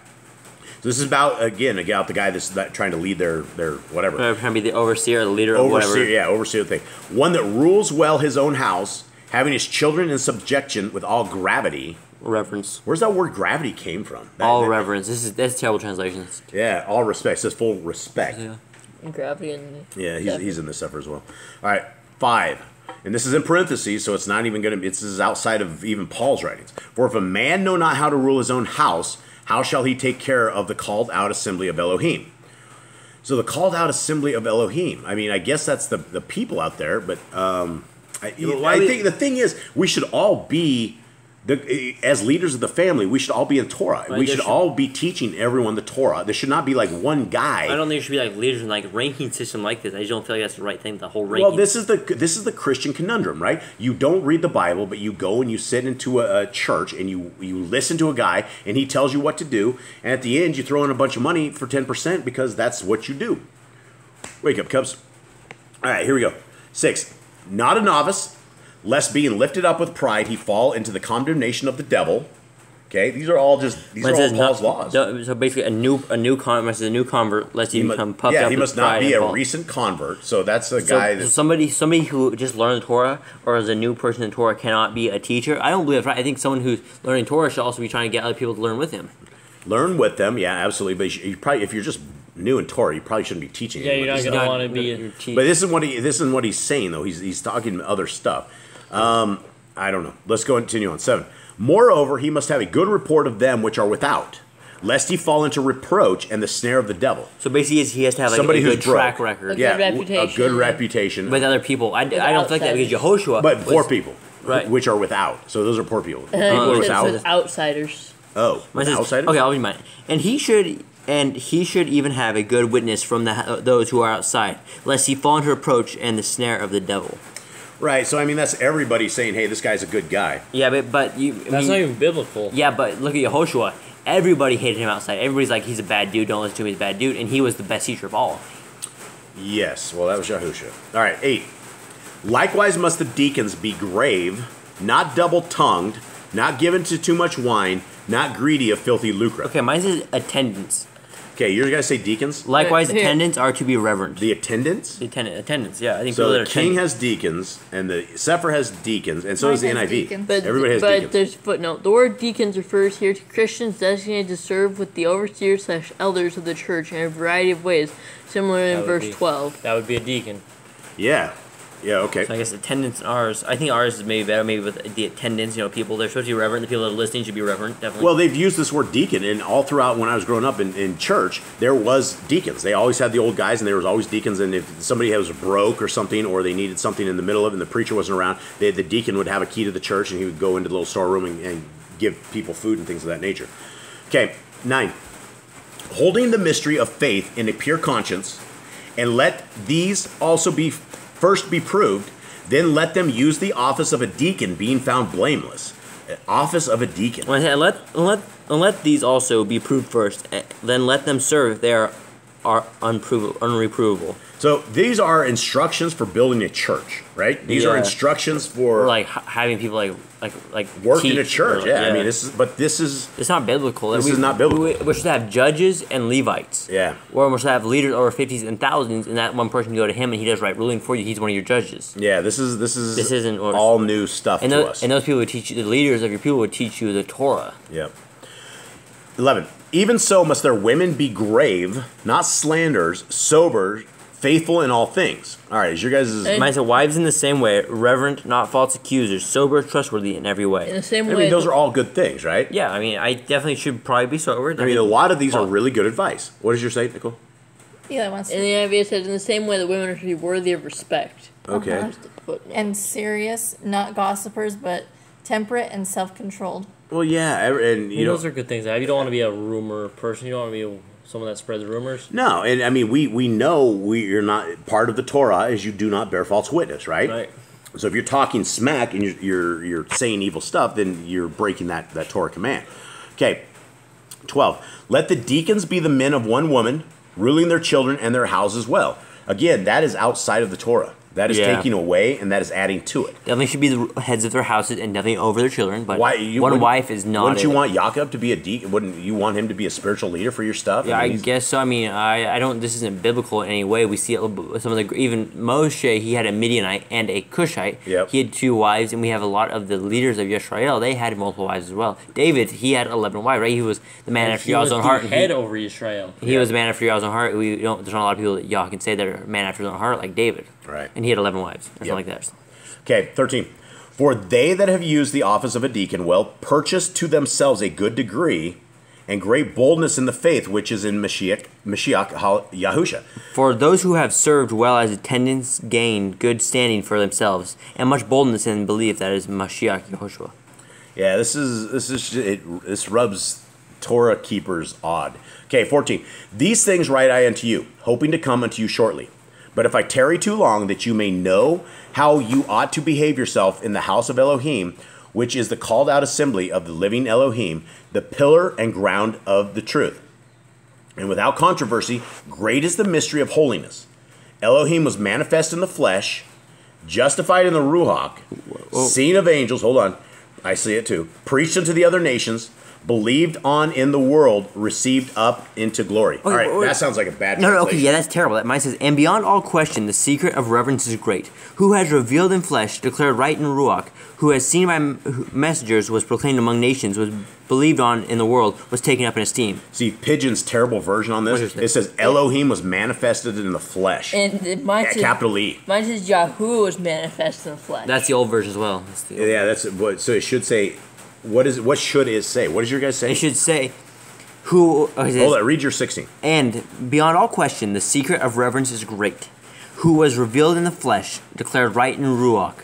So this is about about the guy that's trying to lead their whatever. Trying to be the overseer, the leader, or Overseer, whatever. yeah, overseer the thing. One that rules well his own house, having his children in subjection with all gravity. Reverence. Where's that word gravity came from? All reverence. That's terrible translations. Yeah, all respect. It says full respect. Yeah. Gravity and Yeah, he's in this stuff as well. All right, 5. And this is in parentheses, so it's not even going to. This is outside of even Paul's writings. For if a man know not how to rule his own house, how shall he take care of the called out assembly of Elohim? So the called out assembly of Elohim. I mean, I guess that's the people out there, but I think the thing is, we should all be as leaders of the family. We should all be in Torah. Right, we should all be teaching everyone the Torah. There should not be like one guy. I don't think it should be like leaders in like ranking system like this. I just don't feel like that's the right thing. The whole ranking. Well, this is the Christian conundrum, right? You don't read the Bible, but you go and you sit into a church and you listen to a guy and he tells you what to do, and at the end you throw in a bunch of money for 10% because that's what you do. Wake up, Cubs. All right, here we go. 6. Not a novice, lest being lifted up with pride he fall into the condemnation of the devil. Okay, these are all Paul's laws. So basically, a new convert lets you become puffed up. Yeah, he must not be a recent. recent convert. So that's a guy that Somebody who just learned the Torah or is a new person in Torah cannot be a teacher. I don't believe that's right. I think someone who's learning Torah should also be trying to get other people to learn with him. learn with them. Yeah, absolutely. But you probably, if you're just new in Torah, you probably shouldn't be teaching. Yeah, you're not anyone. going to want to be. But this isn't what he's saying though. He's talking other stuff. I don't know. Let's go and continue on 7. Moreover, he must have a good report of them which are without, lest he fall into reproach and the snare of the devil. So basically, he has to have like Somebody a who's good broke. track record A Yeah, good reputation. a good reputation. with other people. I don't think that because Yehoshua. But poor people, Right. which are without. So those are poor people. People It are says without. outsiders. Oh, Mine says- outsiders. Okay, I'll read mine. And he should even have a good witness from those who are outside, lest he fall into reproach and the snare of the devil. Right. So I mean, that's everybody saying, "Hey, this guy's a good guy." Yeah, but you. That's not even biblical. Yeah, but look at Yehoshua. Everybody hated him outside. Everybody's like, he's a bad dude. Don't listen to him. He's a bad dude. And he was the best teacher of all. Yes. Well, that was Yahusha. All right. 8. Likewise, must the deacons be grave, not double-tongued, not given to too much wine, not greedy of filthy lucre. Okay, mine says attendance. Okay, you're gonna say deacons. Likewise, Here. attendants are to be reverent. The attendants. Attendance, yeah. I think So people that the are king attending. has deacons, and the Sefer has deacons, and so Mine does the has NIV. deacons. But, Everybody has but deacons. there's a footnote. The word deacons refers here to Christians designated to serve with the overseers/elders of the church in a variety of ways, similar in That would verse be- 12. That would be a deacon. Yeah. Yeah. Okay. So I guess attendance and ours. I think ours is maybe better. Maybe with the attendance, people they're supposed to be reverent. The people that are listening should be reverent. Definitely. Well, they've used this word deacon, and all throughout when I was growing up in church, there was deacons. They always had the old guys, and there was always deacons. And if somebody was broke or something, or they needed something in the middle of it, and the preacher wasn't around, the deacon would have a key to the church, and he would go into the little storeroom and give people food and things of that nature. Okay, 9. Holding the mystery of faith in a pure conscience, and let these also be first be proved, then let them use the office of a deacon, being found blameless. Office of a deacon. When I say, let these also be proved first, then let them serve if they are unreprovable. So these are instructions for building a church, right? These are Yeah. instructions for Or like having people like work in a teach, church. or, Yeah, I mean, this is it's not biblical. This is not biblical. We should have judges and Levites. Yeah. Or we should have leaders over 50s and thousands, and that one person can go to him and he does right ruling for you. He's one of your judges. yeah. This isn't or- all new stuff And to those, us. and those people would teach you, the leaders of your people would teach you the Torah. Yeah. 11. Even so must their women be grave, not slanderers, sober, faithful in all things. All right, is your guys' Mine said, wives in the same way, reverent, not false accusers, sober, trustworthy in every In way. the same I way, mean, those are all good things, right? Yeah, I mean, I definitely should probably be sober. I mean, a lot of these are really good advice. What does your say, Nicole? Eli wants in to. the NIV it says, in the same way, the women are to be worthy of respect. Okay. Uh-huh. That's the footnote. And serious, not gossipers, but temperate and self-controlled. Well, yeah, and you know, those are good things to have. You don't want to be a rumor person. You don't want to be someone that spreads rumors. no, and I mean, we know you're not part of the Torah is you do not bear false witness, right? Right. So if you're talking smack and you're saying evil stuff, then you're breaking that Torah command. Okay, 12. Let the deacons be the men of one woman, ruling their children and their houses well. Again, that is outside of the Torah. That is Yeah. taking away, and that is adding to it. Definitely should be the heads of their houses and nothing over their children, but Why one wife is not. Wouldn't you want Jacob to be a deacon? Wouldn't you want him to be a spiritual leader for your stuff? Yeah, I mean, he's- guess so. I mean, I don't. This isn't biblical in any way. We see it with some of the even Moshe. He had a Midianite and a Cushite. Yep. He had 2 wives, and we have a lot of the leaders of Yisrael. They had multiple wives as well. David, he had 11 wives. Right? He was the man after He was Yah's own the heart. and head over Israel. he was the man after Yah's own heart. We don't. There's not a lot of people that Yah can say that are man after their own heart, like David. Right. And he had 11 wives, or Yep. something like that. Okay, 13. For they that have used the office of a deacon well purchase to themselves a good degree and great boldness in the faith which is in Mashiach Yahusha. For those who have served well as attendants gain good standing for themselves, and much boldness in belief that is Mashiach Yehoshua. Yeah, this rubs Torah keepers odd. Okay, 14. These things write I unto you, hoping to come unto you shortly. But if I tarry too long, that you may know how you ought to behave yourself in the house of Elohim, which is the called out assembly of the living Elohim, the pillar and ground of the truth. And without controversy, great is the mystery of holiness. Elohim was manifest in the flesh, justified in the Ruach, seen of angels, hold on, I see it too, preached unto the other nations, believed on in the world, received up into glory. All right, that sounds like a bad No, translation. okay, yeah, that's terrible. Mine says, and beyond all question, the secret of reverence is great. Who has revealed in flesh, declared right in Ruach, who has seen by messengers, was proclaimed among nations, was believed on in the world, was taken up in esteem. See, Pigeon's terrible version on What this, is it? it says Elohim was manifested in the flesh. And mine says, Capital E. mine says Yahuwah was manifest in the flesh. That's the old version as well. That's the old Yeah, that's what. So it should say, what should it say? What does your guys say? It should say, who... Oh, it says, Hold on, read your 16. and beyond all question, the secret of reverence is great. Who was revealed in the flesh, declared right in Ruach,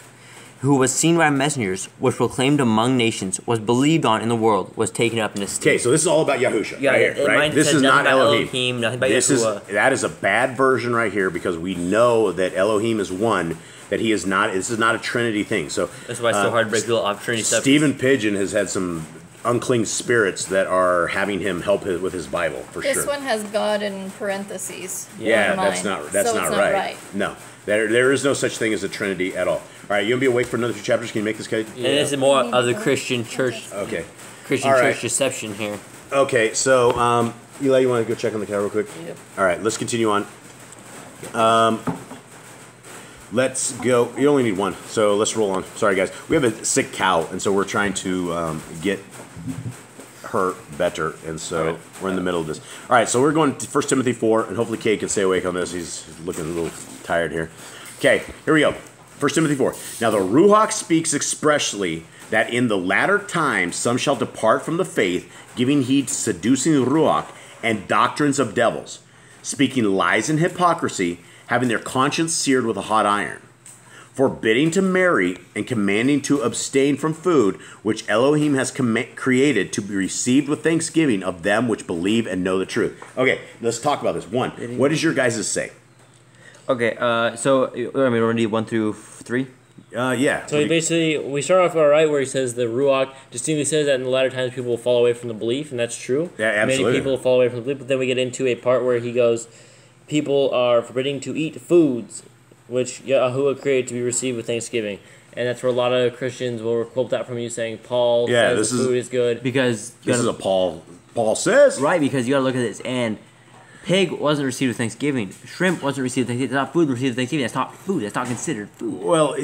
who was seen by messengers, was proclaimed among nations, was believed on in the world, was taken up in esteem. Okay, so this is all about Yahusha, Yeah, right it- here, right? mine This says is nothing not about Elohim. Nothing about This is Yeshua. that is a bad version right here because we know that Elohim is one, that he is not. This is not a Trinity thing. So That's why it's so hard to break people off Trinity stuff. Stephen Pigeon has had some unclean spirits that are having him help with his Bible for This sure. one has God in parentheses. Yeah, in that's mine. not So it's right. No, there is no such thing as a Trinity at all. All right, you gonna be awake for another 2 chapters? Can you make this, Kate? And this is more of the Christian church Okay. Christian All church right. deception here. Okay, so Eli, you want to go check on the cow real quick? Yep. All right, let's continue on. Let's go. You only need one, so let's roll on. Sorry, guys. We have a sick cow, and so we're trying to get her better, and so we're in the middle of this. All right, so we're going to 1 Timothy 4, and hopefully Kate can stay awake on this. He's looking a little tired here. Okay, here we go. 1 Timothy 4. Now the Ruach speaks expressly that in the latter times some shall depart from the faith, giving heed to seducing Ruach and doctrines of devils, speaking lies and hypocrisy, having their conscience seared with a hot iron, forbidding to marry and commanding to abstain from food which Elohim has created to be received with thanksgiving of them which believe and know the truth. Okay, let's talk about this. One, what does your guys' say? Okay, so I mean, we're gonna do 1 through 3. Yeah. So basically, we start off all right where he says the Ruach distinctly says that in the latter times people will fall away from the belief, and that's true. Yeah, absolutely. Many people will fall away from the belief, but then we get into a part where he goes, people are forbidding to eat foods which Yahuwah created to be received with thanksgiving. And that's where a lot of Christians will quote that from you saying, Paul says the food is good. Because This is a Paul says. right, because you gotta look at this, and pig wasn't received with Thanksgiving. Shrimp wasn't received with Thanksgiving. It's not food received with Thanksgiving. That's not food. That's not considered food. Well,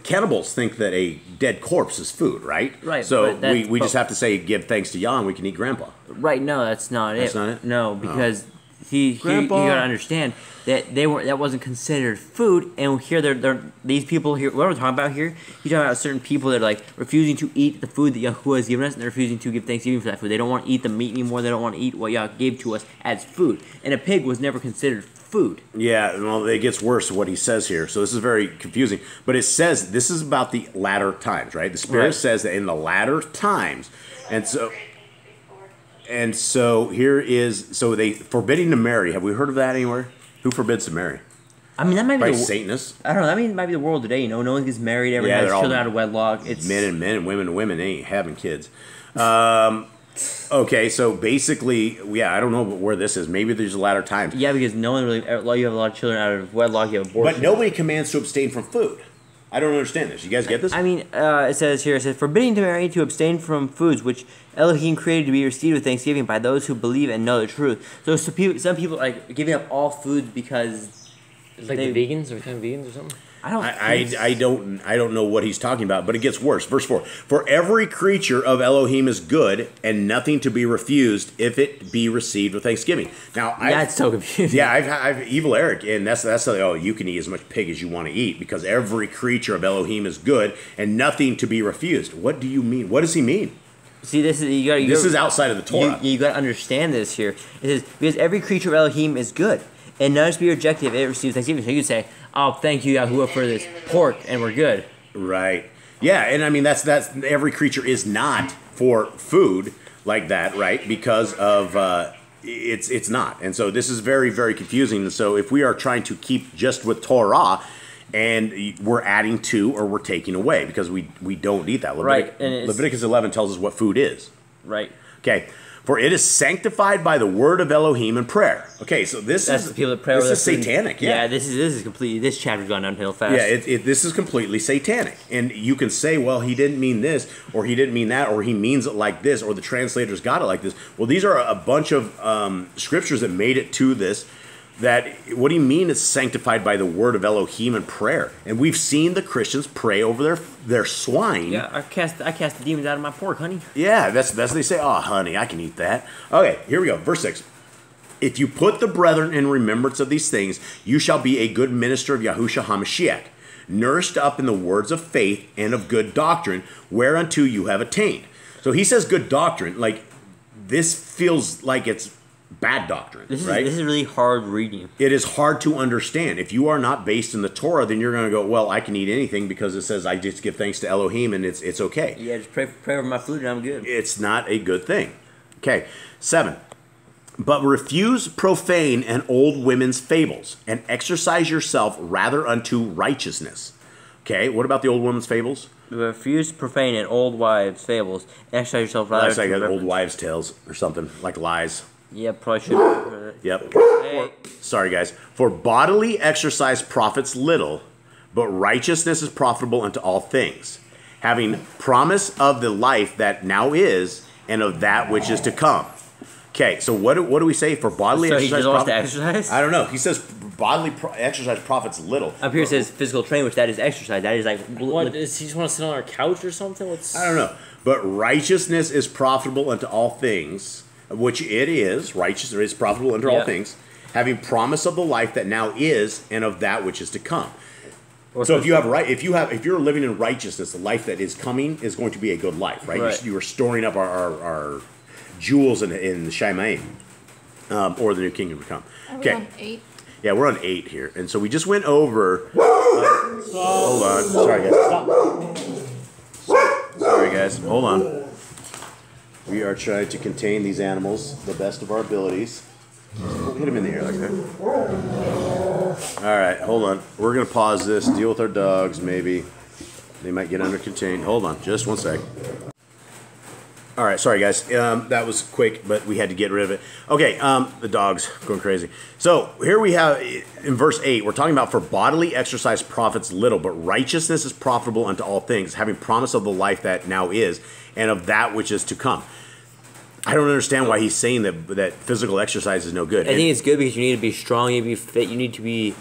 cannibals think that a dead corpse is food, right? Right, So but that's- we just have to say, give thanks to Yah, and we can eat Grandpa. Right? No, that's not That's it. not it? No, because you Grandpa. gotta understand that that wasn't considered food, and here they're these people here. What we're talking about here, you're talking about certain people that are like refusing to eat the food that Yahuwah has given us, and they're refusing to give thanksgiving for that food. They don't want to eat the meat anymore. They don't want to eat what Yah gave to us as food. And a pig was never considered food. Yeah, well, it gets worse what he says here. So this is very confusing. But it says this is about the latter times, right? The Spirit Right. says that in the latter times, and so here is they forbidding to marry. Have we heard of that anywhere? Who forbids to marry? I mean, that might be Right, the, Satanists. I don't know. That might be the world today. You know, no one gets married. Everyone Yeah, has they're all children out of wedlock. It's Men and men and women ain't having kids. Okay, so basically, yeah, I don't know where this is. Maybe there's the latter times. yeah, because no one really. You have a lot of children out of wedlock. You have abortion. But nobody commands to abstain from food. I don't understand this. You guys get this? I mean, it says here, forbidding to marry, to abstain from foods which Elohim created to be received with thanksgiving by those who believe and know the truth. So some people like giving up all foods because It's like the vegans, or become vegans or something. I don't. I don't know what he's talking about, but it gets worse. Verse 4. For every creature of Elohim is good, and nothing to be refused if it be received with thanksgiving. Now, That's so confusing. Yeah, I've evil Eric, and that's you can eat as much pig as you want to eat because every creature of Elohim is good, and nothing to be refused. What do you mean? What does he mean? See, this is you got. This is outside of the Torah. You got to understand this here. It says because every creature of Elohim is good, and none is to be rejected if it receives thanksgiving. So you could say, "Oh, thank you, Yahuwah, for this pork, and we're good." Right. Yeah, and I mean that's every creature is not for food like that, right? Because of it's not. And so this is very, very confusing. And so if we are trying to keep just with Torah and we're adding to or we're taking away because we don't eat that. Right, and Leviticus 11 tells us what food is. Right. Okay. For it is sanctified by the word of Elohim and prayer. Okay, so That's is the people that pray. this over is their food. satanic. Yeah, this is completely. This chapter's gone downhill fast. yeah. This is completely satanic, and you can say, well, he didn't mean this, or he didn't mean that, or he means it like this, or the translators got it like this. Well, these are a bunch of scriptures that made it to this. That what do you mean it's sanctified by the word of Elohim and prayer? And we've seen the Christians pray over their swine. Yeah, I cast the demons out of my pork, honey. Yeah, that's they say, oh, honey, I can eat that. Okay, here we go. Verse 6. If you put the brethren in remembrance of these things, you shall be a good minister of Yahushua HaMashiach, nourished up in the words of faith and of good doctrine, whereunto you have attained. So he says good doctrine. Like, this feels like it's bad doctrine, right? This is really hard reading. It is hard to understand. If you are not based in the Torah, then you're going to go, well, I can eat anything because it says I just give thanks to Elohim and it's okay. Yeah, just pray over my food and I'm good. It's not a good thing. Okay, 7. But refuse profane and old women's fables, and exercise yourself rather unto righteousness. Okay, what about the old women's fables? Refuse profane and old wives' fables. Exercise yourself rather. That's like old wives' tales or something, like lies. Yeah, probably should. Yep. Hey. Sorry, guys. For bodily exercise profits little, but righteousness is profitable unto all things, having promise of the life that now is and of that which is to come. Okay, so what do we say for bodily So he exercise? just wants to exercise? I don't know. He says bodily exercise profits little. Up here it says physical training, which that is exercise. That is like What, does he just want to sit on our couch or something? What's... I don't know. But righteousness is profitable unto all things, which it is. Righteousness is profitable unto all Yeah. things, having promise of the life that now is and of that which is to come. So if you're living in righteousness, the life that is coming is going to be a good life, right? Right. You are storing up our jewels in the Shemaim, or the new kingdom to come. Are we Okay. on 8? Yeah, we're on 8 here, and so we just went over. Hold on, sorry guys. Stop. Sorry guys, hold on. We are trying to contain these animals the best of our abilities. Hit them in the air like that. All right, hold on. We're gonna pause this. Deal with our dogs. Maybe they might get under contained. Hold on, just one sec. All right, sorry guys. That was quick, but we had to get rid of it. Okay, the dog's going crazy. So here we have in verse 8, we're talking about for bodily exercise profits little, but righteousness is profitable unto all things, having promise of the life that now is and of that which is to come. I don't understand why he's saying that physical exercise is no good. I think it's good because you need to be strong, you need to be fit, you need to be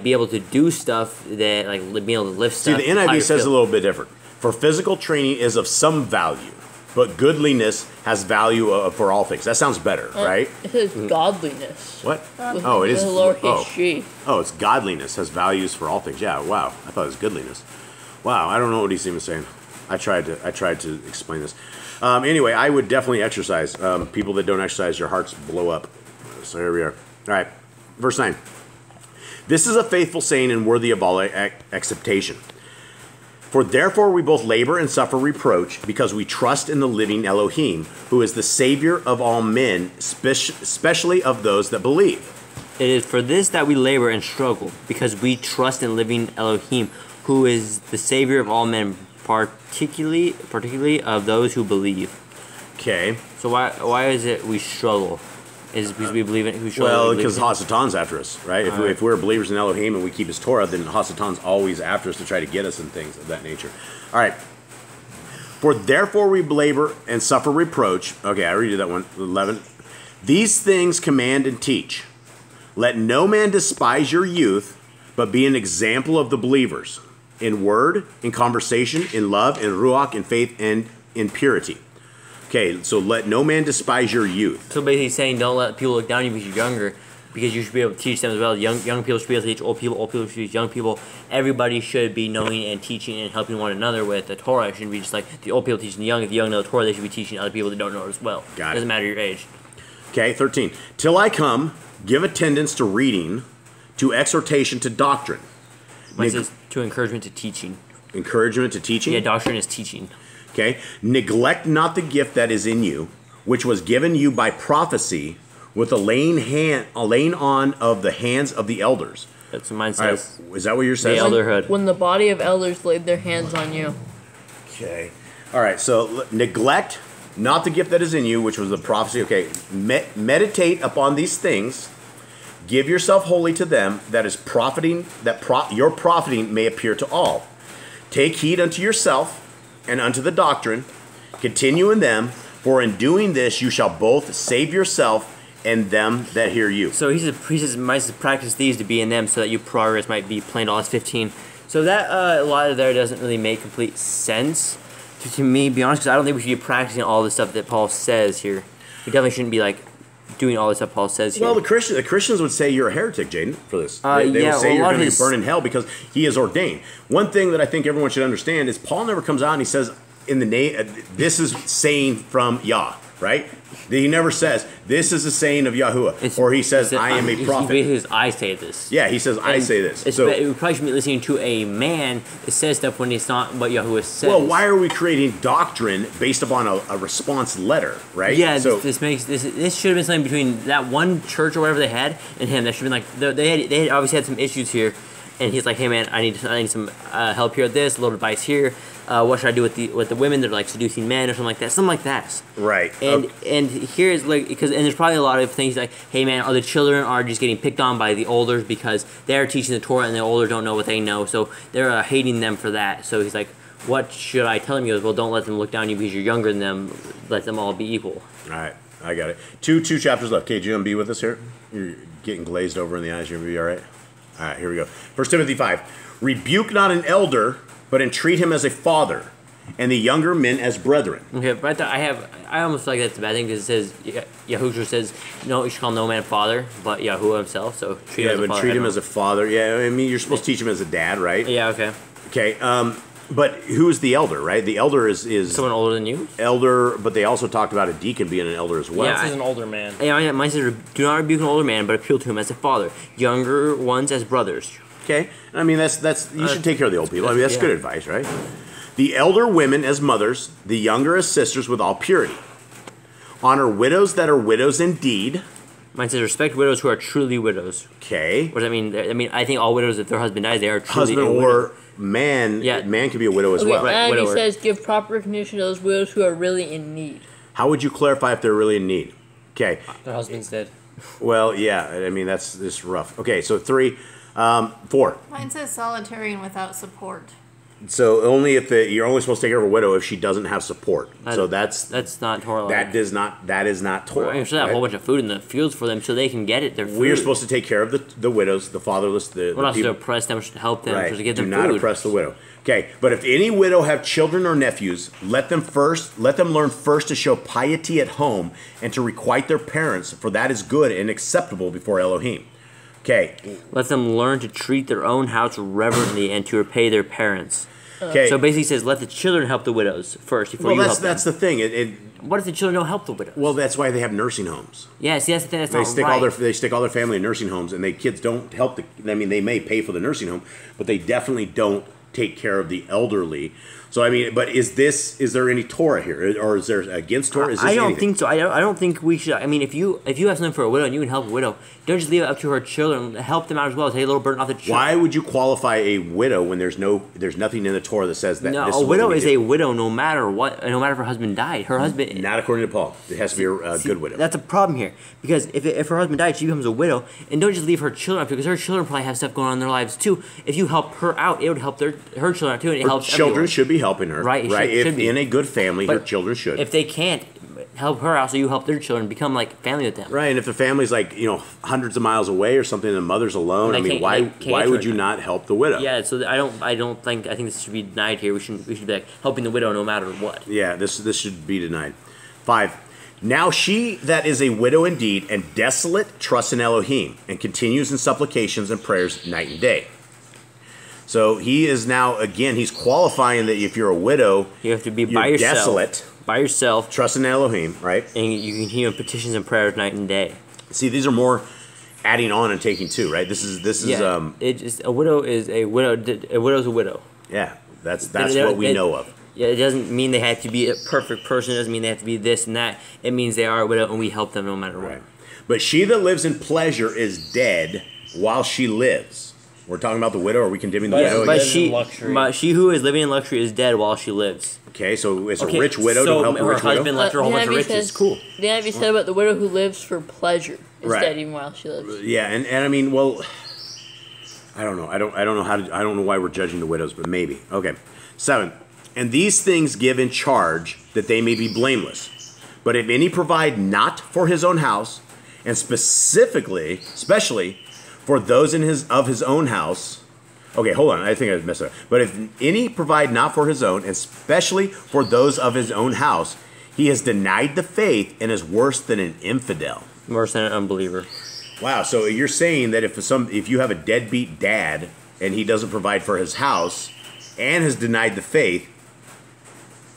be able to do stuff that be able to lift See, stuff. the NIV says a little bit different. For physical training is of some value, but goodliness has value for all things. That sounds better, right? It says godliness. What? With Oh, it is. a lowercase Oh. g. Oh, it's godliness has values for all things. Yeah, wow. I thought it was goodliness. Wow, I don't know what he's even saying. I tried to explain this. Anyway, I would definitely exercise. People that don't exercise, your hearts blow up. So here we are. All right, verse 9. This is a faithful saying and worthy of all acceptation. For therefore we both labor and suffer reproach, because we trust in the living Elohim, who is the Savior of all men, especially of those that believe. It is for this that we labor and struggle, because we trust in living Elohim, who is the Savior of all men, particularly of those who believe. Okay. So why is it we struggle? Is it because we believe in who struggle? Well, we believe because in? Hasatan's after us, right? If we're believers in Elohim and we keep his Torah, then Hasatan's always after us to try to get us and things of that nature. All right. For therefore we labor and suffer reproach. Okay, I already did that one. 11. These things command and teach. Let no man despise your youth, but be an example of the believers, in word, in conversation, in love, in ruach, in faith, and in purity. Okay, so let no man despise your youth. So basically saying don't let people look down on you because you're younger, because you should be able to teach them as well. Young people should be able to teach old people should teach young people. Everybody should be knowing and teaching and helping one another with the Torah. It shouldn't be just like the old people teaching the young. If the young know the Torah, they should be teaching other people that don't know it as well. Got it. Doesn't matter your age. Okay, 13. Till I come, give attendance to reading, to exhortation, to doctrine. But it says to encouragement to teaching. Encouragement to teaching? Yeah, doctrine is teaching. Okay. Neglect not the gift that is in you, which was given you by prophecy, with a laying on of the hands of the elders. That's what mine All right, says. is that what yours says? The elderhood. When the body of elders laid their hands on you. Okay. All right. So neglect not the gift that is in you, which was the prophecy. Okay, meditate upon these things. Give yourself wholly to them, that is profiting, your profiting may appear to all. Take heed unto yourself and unto the doctrine. Continue in them, for in doing this you shall both save yourself and them that hear you. So he says, might practice these to be in them, so that your progress might be plain. All 15. So that a lot of there doesn't really make complete sense to me. Be honest, because I don't think we should be practicing all the stuff that Paul says here. We definitely shouldn't be like doing all the stuff Paul says here. Well, the Christians would say you're a heretic, Jaden, for this. They Yeah, would say well, a you're lot going of to burn in hell because he is ordained. One thing that I think everyone should understand is Paul never comes out and he says, "In the name, this is saying from Yah," right? He never says, "This is a saying of Yahuwah," or he says, "I am a prophet." He says, "I say this." Yeah, he says, "I say this." So, we probably shouldn't be listening to a man that says stuff when it's not what Yahuwah says. well, why are we creating doctrine based upon a response letter, right? Yeah, So, this should have been something between that one church or whatever they had and him. That should have been like they had obviously had some issues here, and he's like, "Hey man, I need some help here with this, a little advice here. What should I do with the women that are like seducing men or something like that?" right. And here's like and there's probably a lot of things like, "Hey man, the children are just getting picked on by the elders because they're teaching the Torah and the elders don't know what they know, so they're hating them for that." So he's like, "What should I tell them?" He goes, "Well, don't let them look down on you because you're younger than them. Let them all be equal." All right, I got it. Two chapters left. Okay, Jim, be with us here. You're getting glazed over in the eyes. You're going to be all right? All right, here we go. 1 Timothy 5. Rebuke not an elder, but entreat him as a father, and the younger men as brethren. Okay, but I almost feel like that's a bad thing because it says, Yahushua says, no, you should call no man father, but Yahuwah himself, so treat him as a father. Treat him as a father. Yeah, I mean, you're supposed to teach him as a dad, right? Yeah, okay. Okay, but who is the elder, right? The elder is someone older than you? Elder, but they also talked about a deacon being an elder as well. Yeah, this is an older man. Yeah, mine says, do not rebuke an older man, but appeal to him as a father. Younger ones as brothers. Okay, I mean that's you should take care of the old people. I mean that's yeah. good advice, right? The elder women as mothers, the younger as sisters with all purity. Honor widows that are widows indeed. Mine says respect widows who are truly widows. Okay. What does that mean? I mean, I think all widows, if their husband dies, they are truly Husband a widow. or man. Yeah. Man can be a widow as well. Right, And he widower. says give proper recognition to those widows who are really in need. How would you clarify if they're really in need? Okay. Their husband's dead. Well, yeah. I mean that's rough. Okay, so 3, 4. Mine says solitary and without support. So only if you're only supposed to take care of a widow if she doesn't have support. So that's not Torah. that is not Torah. I should have a whole bunch of food in the fields for them so they can get it. Their food. We are supposed to take care of the widows, the fatherless, We're not supposed to oppress them. We should help them. Right. We're supposed to give Do them not food. oppress the widow. Okay, but if any widow have children or nephews, let them learn first to show piety at home and to requite their parents, for that is good and acceptable before Elohim. Okay. Let them learn to treat their own house reverently and to repay their parents. Okay. So basically, it says let the children help the widows first before you help them. that's the thing. What if the children don't help the widows? Well, that's why they have nursing homes. Yeah, see, that's the thing. That's They not stick right. they stick all their family in nursing homes, and kids don't help I mean, they may pay for the nursing home, but they definitely don't take care of the elderly. So I mean, but is there any Torah here, or is there against Torah? Is this I don't anything? think so. I don't think we should. I mean, if you have something for a widow and you can help a widow, don't just leave it up to her children. Help them out as well. Take a little burden off the children. Why would you qualify a widow when there's nothing in the Torah that says that? No, this a is widow what we is do? a widow no matter what. No matter if her husband died, her husband. Not according to Paul. It has to be a good widow. That's a problem here because if her husband died, she becomes a widow, and don't just leave her children up to because her children probably have stuff going on in their lives too. If you help her out, it would help her children out too, and it helps Children everyone. should be helping her, Right, it Right. should If be. in a good family, her But children should. If they can't help her out, so you help their children become like family with them. Right, and if the family's like hundreds of miles away or something, and the mother's alone, They I mean, can't- why they can't why get would to you her. not help the widow? Yeah, so I think this should be denied here. We should be like helping the widow no matter what. Yeah, this should be denied. 5. Now she that is a widow indeed and desolate trusts in Elohim and continues in supplications and prayers night and day. So he is now again he's qualifying that if you're a widow, You have to be you're by yourself. desolate, By yourself, trust in Elohim, right? and you continue in petitions and prayers night and day. See, these are more adding on and taking to, right? This is It just a widow is a widow. A widow's a widow. yeah, that's They're- what we it- know of. Yeah, it doesn't mean they have to be a perfect person. It doesn't mean they have to be this and that. It means they are a widow, and we help them no matter what. Right. But she that lives in pleasure is dead while she lives. We're talking about the widow. Are we condemning the But- widow? But again? lives in luxury. she who is living in luxury is dead while she lives. Okay, so it's Okay, a rich widow so to help a her rich husband widow. left her a whole The bunch of NIV riches. says- Cool. The NIV said about the widow who lives for pleasure is Right. dead even while she lives. Yeah, and I mean, well, I don't know. I don't know how to. I don't know why we're judging the widows, but maybe. Okay, 7. And these things give in charge that they may be blameless. But if any provide not for his own house, and especially for those in his own house. Okay, hold on. I think I messed up. But if any provide not for his own, and especially for those of his own house, he has denied the faith and is worse than an infidel. Worse than an unbeliever. Wow. So you're saying that if you have a deadbeat dad and he doesn't provide for his house and has denied the faith,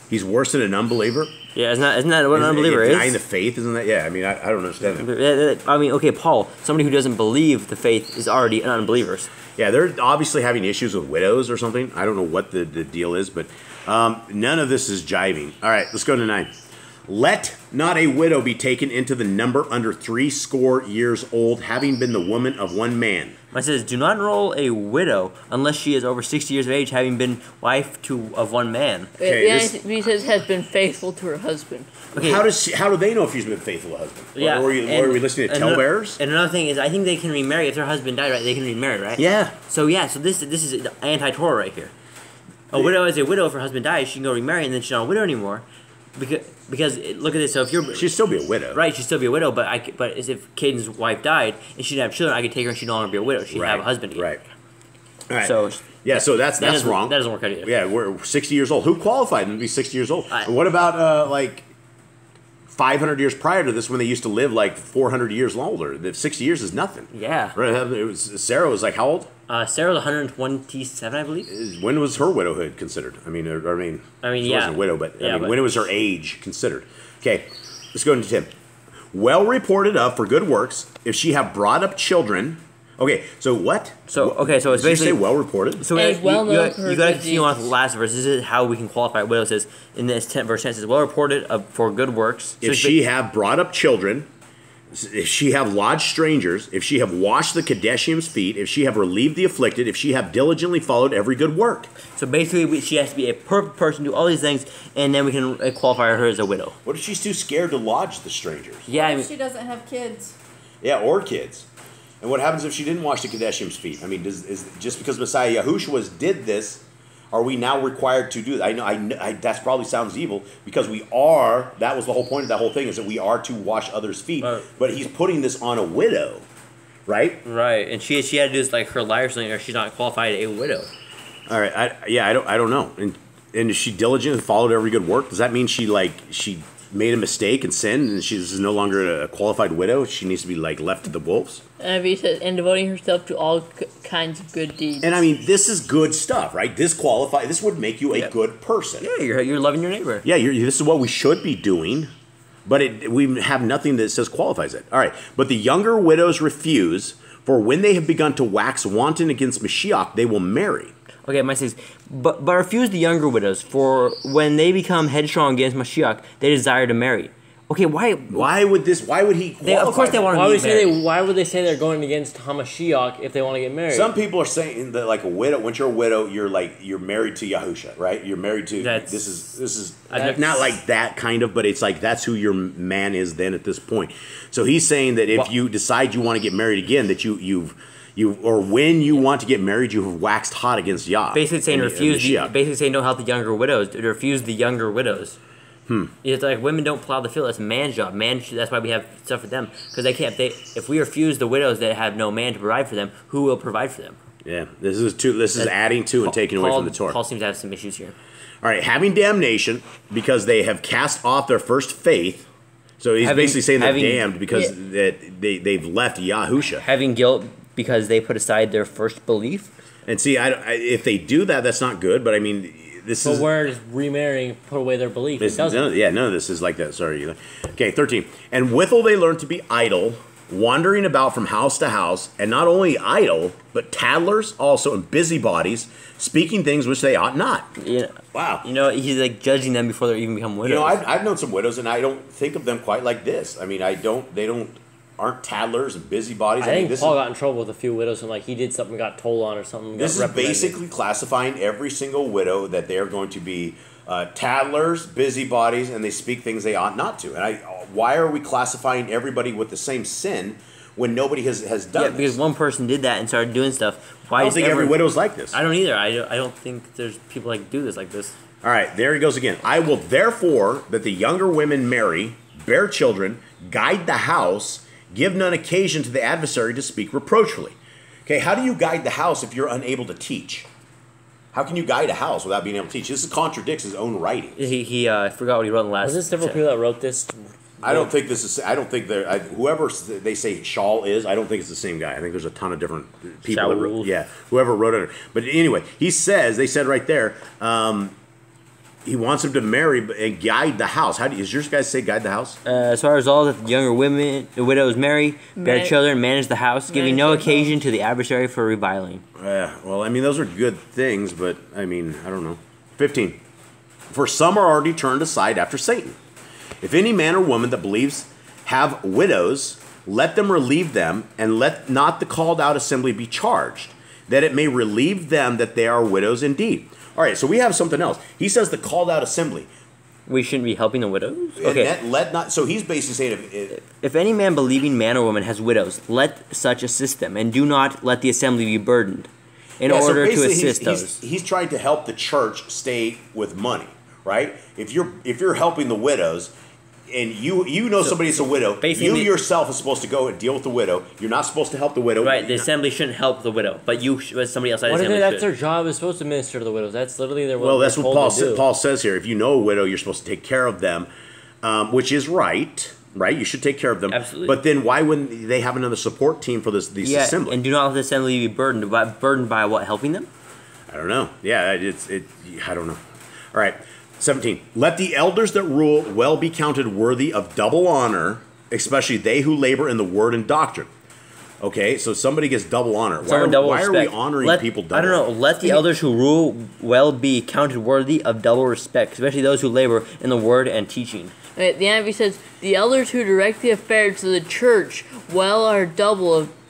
he's worse than an unbeliever? Yeah, isn't that what an unbeliever Denying is? the faith, isn't that? Yeah, I mean, I don't understand that. I mean, okay, Paul, somebody who doesn't believe the faith is already an unbeliever. Yeah, they're obviously having issues with widows or something. I don't know what the deal is, but none of this is jiving. All right, let's go to 9. Let not a widow be taken into the number under 60 years old, having been the woman of one man. It says, do not enroll a widow unless she is over 60 years of age, having been wife of one man. Okay, The NIV says has been faithful to her husband. Okay. How do they know if she's been faithful to husband? Yeah, Or are we listening to talebearers? And another thing is, I think they can remarry if their husband died. Right? They can remarry, right? Yeah. So this is anti-Torah right here. A widow is a widow if her husband dies. She can go remarry, and then she's not a widow anymore. Because look at this. So if you're She'd still be a widow. right, she'd still be a widow. But as if Caden's wife died and she didn't have children, I could take her and she'd no longer be a widow. She'd have a husband again. Right. All right. So yeah, so that's doesn't- wrong. That doesn't work out either. Yeah, we're 60 years old. Who qualified them to be 60 years old? And what about like 500 years prior to this when they used to live like 400 years older? The 60 years is nothing. Yeah. Right. It was Sarah was like how old? Sarah was 127, I believe. When was her widowhood considered? I mean, she yeah. wasn't a widow, but Yeah, but- when was her age considered? Okay, let's go into 10. Well reported of for good works, if she have brought up children. Okay, so what? So okay, so it's Did you say basically well reported? So And well known for her you got to good continue on deeds. with the last verse. This is how we can qualify a widow. It says in this 10 verse 10 it says well reported of, for good works. So If it's she have brought up children, if she have lodged strangers, if she have washed the Kadeshim's feet, if she have relieved the afflicted, if she have diligently followed every good work. So basically, she has to be a perfect person, do all these things, and then we can qualify her as a widow. What if she's too scared to lodge the strangers? Yeah, I mean, She doesn't have kids. Yeah, or kids. And what happens if she didn't wash the Kadeshim's feet? I mean, is just because Messiah Yahushua did this, are we now required to do that? I know that probably sounds evil because we are. That was the whole point of that whole thing is that we are to wash others' feet. Right. But he's putting this on a widow, right? right, and she had to do this like her life or something, or she's not qualified a widow. All right. I don't know. And is she diligent and followed every good work? Does that mean she made a mistake and sinned and she is no longer a qualified widow? She needs to be left to the wolves. NIV says, and devoting herself to all kinds of good deeds. And I mean, this is good stuff, right? This would make you a Yeah. good person. Yeah, you're loving your neighbor. Yeah, this is what we should be doing, but we have nothing that says qualifies it. All right, but the younger widows refuse, for when they have begun to wax wanton against Mashiach, they will marry. Okay, mine says, but refuse the younger widows, for when they become headstrong against Mashiach, they desire to marry. Okay, why? Why would he qualify? Of course they want Why to would, get married. why would they say they're going against Hamashiach if they want to get married? Some people are saying that a widow, once you're a widow, you're married to Yahusha, right? You're married to this is not like that kind of, but it's like that's who your man is then at this point. So he's saying that if you decide you want to get married again, that or when you want to get married, you have waxed hot against Yah. Basically saying and Mashiach. basically saying don't help the younger widows. Refuse the younger widows. It's like women don't plow the field. That's man's job. That's why we have stuff for them because they can't. If we refuse the widows that have no man to provide for them, who will provide for them? Yeah, this is adding to and taking away from the Torah. Paul seems to have some issues here. All right, having damnation because they have cast off their first faith. So he's basically saying they're damned because that they've left Yahusha. Having guilt because they put aside their first belief. And see, if they do that, that's not good. But I mean, this is. But where does remarrying put away their belief? It doesn't. None of this is like that. Sorry. Okay, 13. And withal they learn to be idle, wandering about from house to house, and not only idle, but tattlers also and busybodies, speaking things which they ought not. Yeah. Wow. He's like judging them before they even become widows. I've known some widows, and I don't think of them quite like this. I mean, they don't aren't tattlers and busybodies. I think this Paul is, got in trouble with a few widows and like he did something, got told on or something. this got is reprimanded. basically classifying every single widow that they are going to be tattlers, busybodies, and they speak things they ought not to. And why are we classifying everybody with the same sin when nobody has done Yeah, this? because one person did that and started doing stuff. Why I don't is think every everyone- widow's like this. I don't either. I don't think there's people like do this like this. All right, there he goes again. I will therefore that the younger women marry, bear children, guide the house, give none occasion to the adversary to speak reproachfully. Okay, how do you guide the house if you're unable to teach? How can you guide a house without being able to teach? This contradicts his own writing. He I forgot what he wrote in the last. Was this several people that wrote this? I don't think this is. I don't think they're. Whoever they say Shaul is, I don't think it's the same guy. I think there's a ton of different people. That wrote, Shaul. yeah, whoever wrote it. But anyway, he says they said right there. He wants him to marry and guide the house. How do does yours guys say guide the house? As far as all that the younger women, the widows marry, bear Man- children, manage the house, giving no Manage the occasion to the adversary for reviling. Yeah. Well, I mean, those are good things, but I mean, I don't know. 15. For some are already turned aside after Satan. If any man or woman that believes have widows, let them relieve them, and let not the called out assembly be charged, that it may relieve them that they are widows indeed. All right, so we have something else. He says the called out assembly. We shouldn't be helping the widows? And Okay. let not. So he's basically saying, If any man believing man or woman has widows, let such assist them, and do not let the assembly be burdened, in yeah, so order to basically assist those. he's trying to help the church stay with money, right? If you're helping the widows, and you know somebody that's a widow, basically- you yourself is supposed to go and deal with the widow. You're not supposed to help the widow. Right, the assembly shouldn't help the widow, but somebody else at the What if assembly that's should. their job? Is supposed to minister to the widows. That's literally their. Well, that's they're what told Paul to do. says here. If you know a widow, you're supposed to take care of them, which is right. Right, you should take care of them. Absolutely. But then why wouldn't they have another support team for these Yeah, assembly? and do not let the assembly be burdened. Burdened by what? Helping them? I don't know. Yeah, I don't know. All right, 17. Let the elders that rule well be counted worthy of double honor, especially they who labor in the word and doctrine. Okay, so somebody gets double honor. Why are we honoring people double? I don't know. Let the elders who rule well be counted worthy of double respect, especially those who labor in the word and teaching. Right, the NIV says, the elders who direct the affairs of the church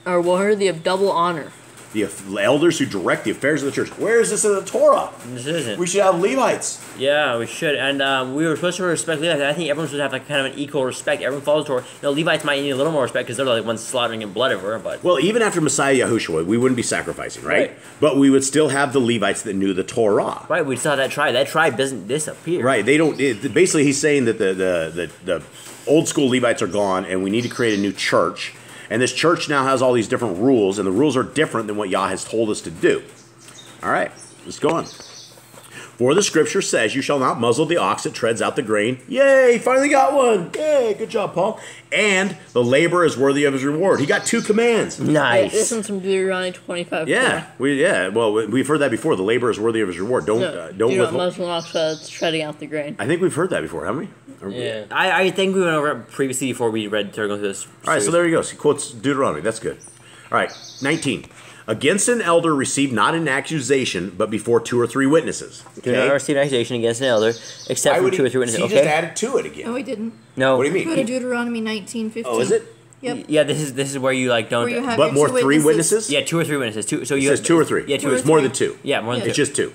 are worthy of double honor. The elders who direct the affairs of the church. Where is this in the Torah? This isn't. We should have Levites. Yeah, we should. And we were supposed to respect Levites. I think everyone's supposed to have like kind of an equal respect. Everyone follows the Torah. You know, Levites might need a little more respect because they're like ones slaughtering and blood everywhere. But Well, even after Messiah Yahushua, we wouldn't be sacrificing, right? Right. But we would still have the Levites that knew the Torah. right, we still have that tribe. That tribe doesn't disappear. Right. They don't. Basically, he's saying that the old school Levites are gone, and we need to create a new church. And this church now has all these different rules, and the rules are different than what Yah has told us to do. All right, let's go on. For the scripture says, "You shall not muzzle the ox that treads out the grain." Yay! Finally got one. Yay! Good job, Paul. And the laborer is worthy of his reward. He got two commands. This Nice. one's from Deuteronomy 25. Yeah, well, we've heard that before. The laborer is worthy of his reward. Don't Do not withhold. muzzle an ox that's treading out the grain. I think we've heard that before, haven't we? Yeah. I think we went over it previously before we read Turtle through this. All right, so there you go. He quotes Deuteronomy. That's good. All right, 19. Against an elder receive not an accusation, but before 2 or 3 witnesses. Do not receive an accusation against an elder, except Why for would 2 or 3 witnesses. He Okay. just added to it again. No, he didn't. No. What do you Go to mean? Deuteronomy 19:15. Oh, is it? Yep. Yeah, this is where you like don't. Where you have But your more two 3 witnesses? Yeah, 2 or 3 witnesses. So It you says 2 or 3. Yeah, 2 or or It's more 3. than 2. Yeah, more than Yeah. It's 2. just 2.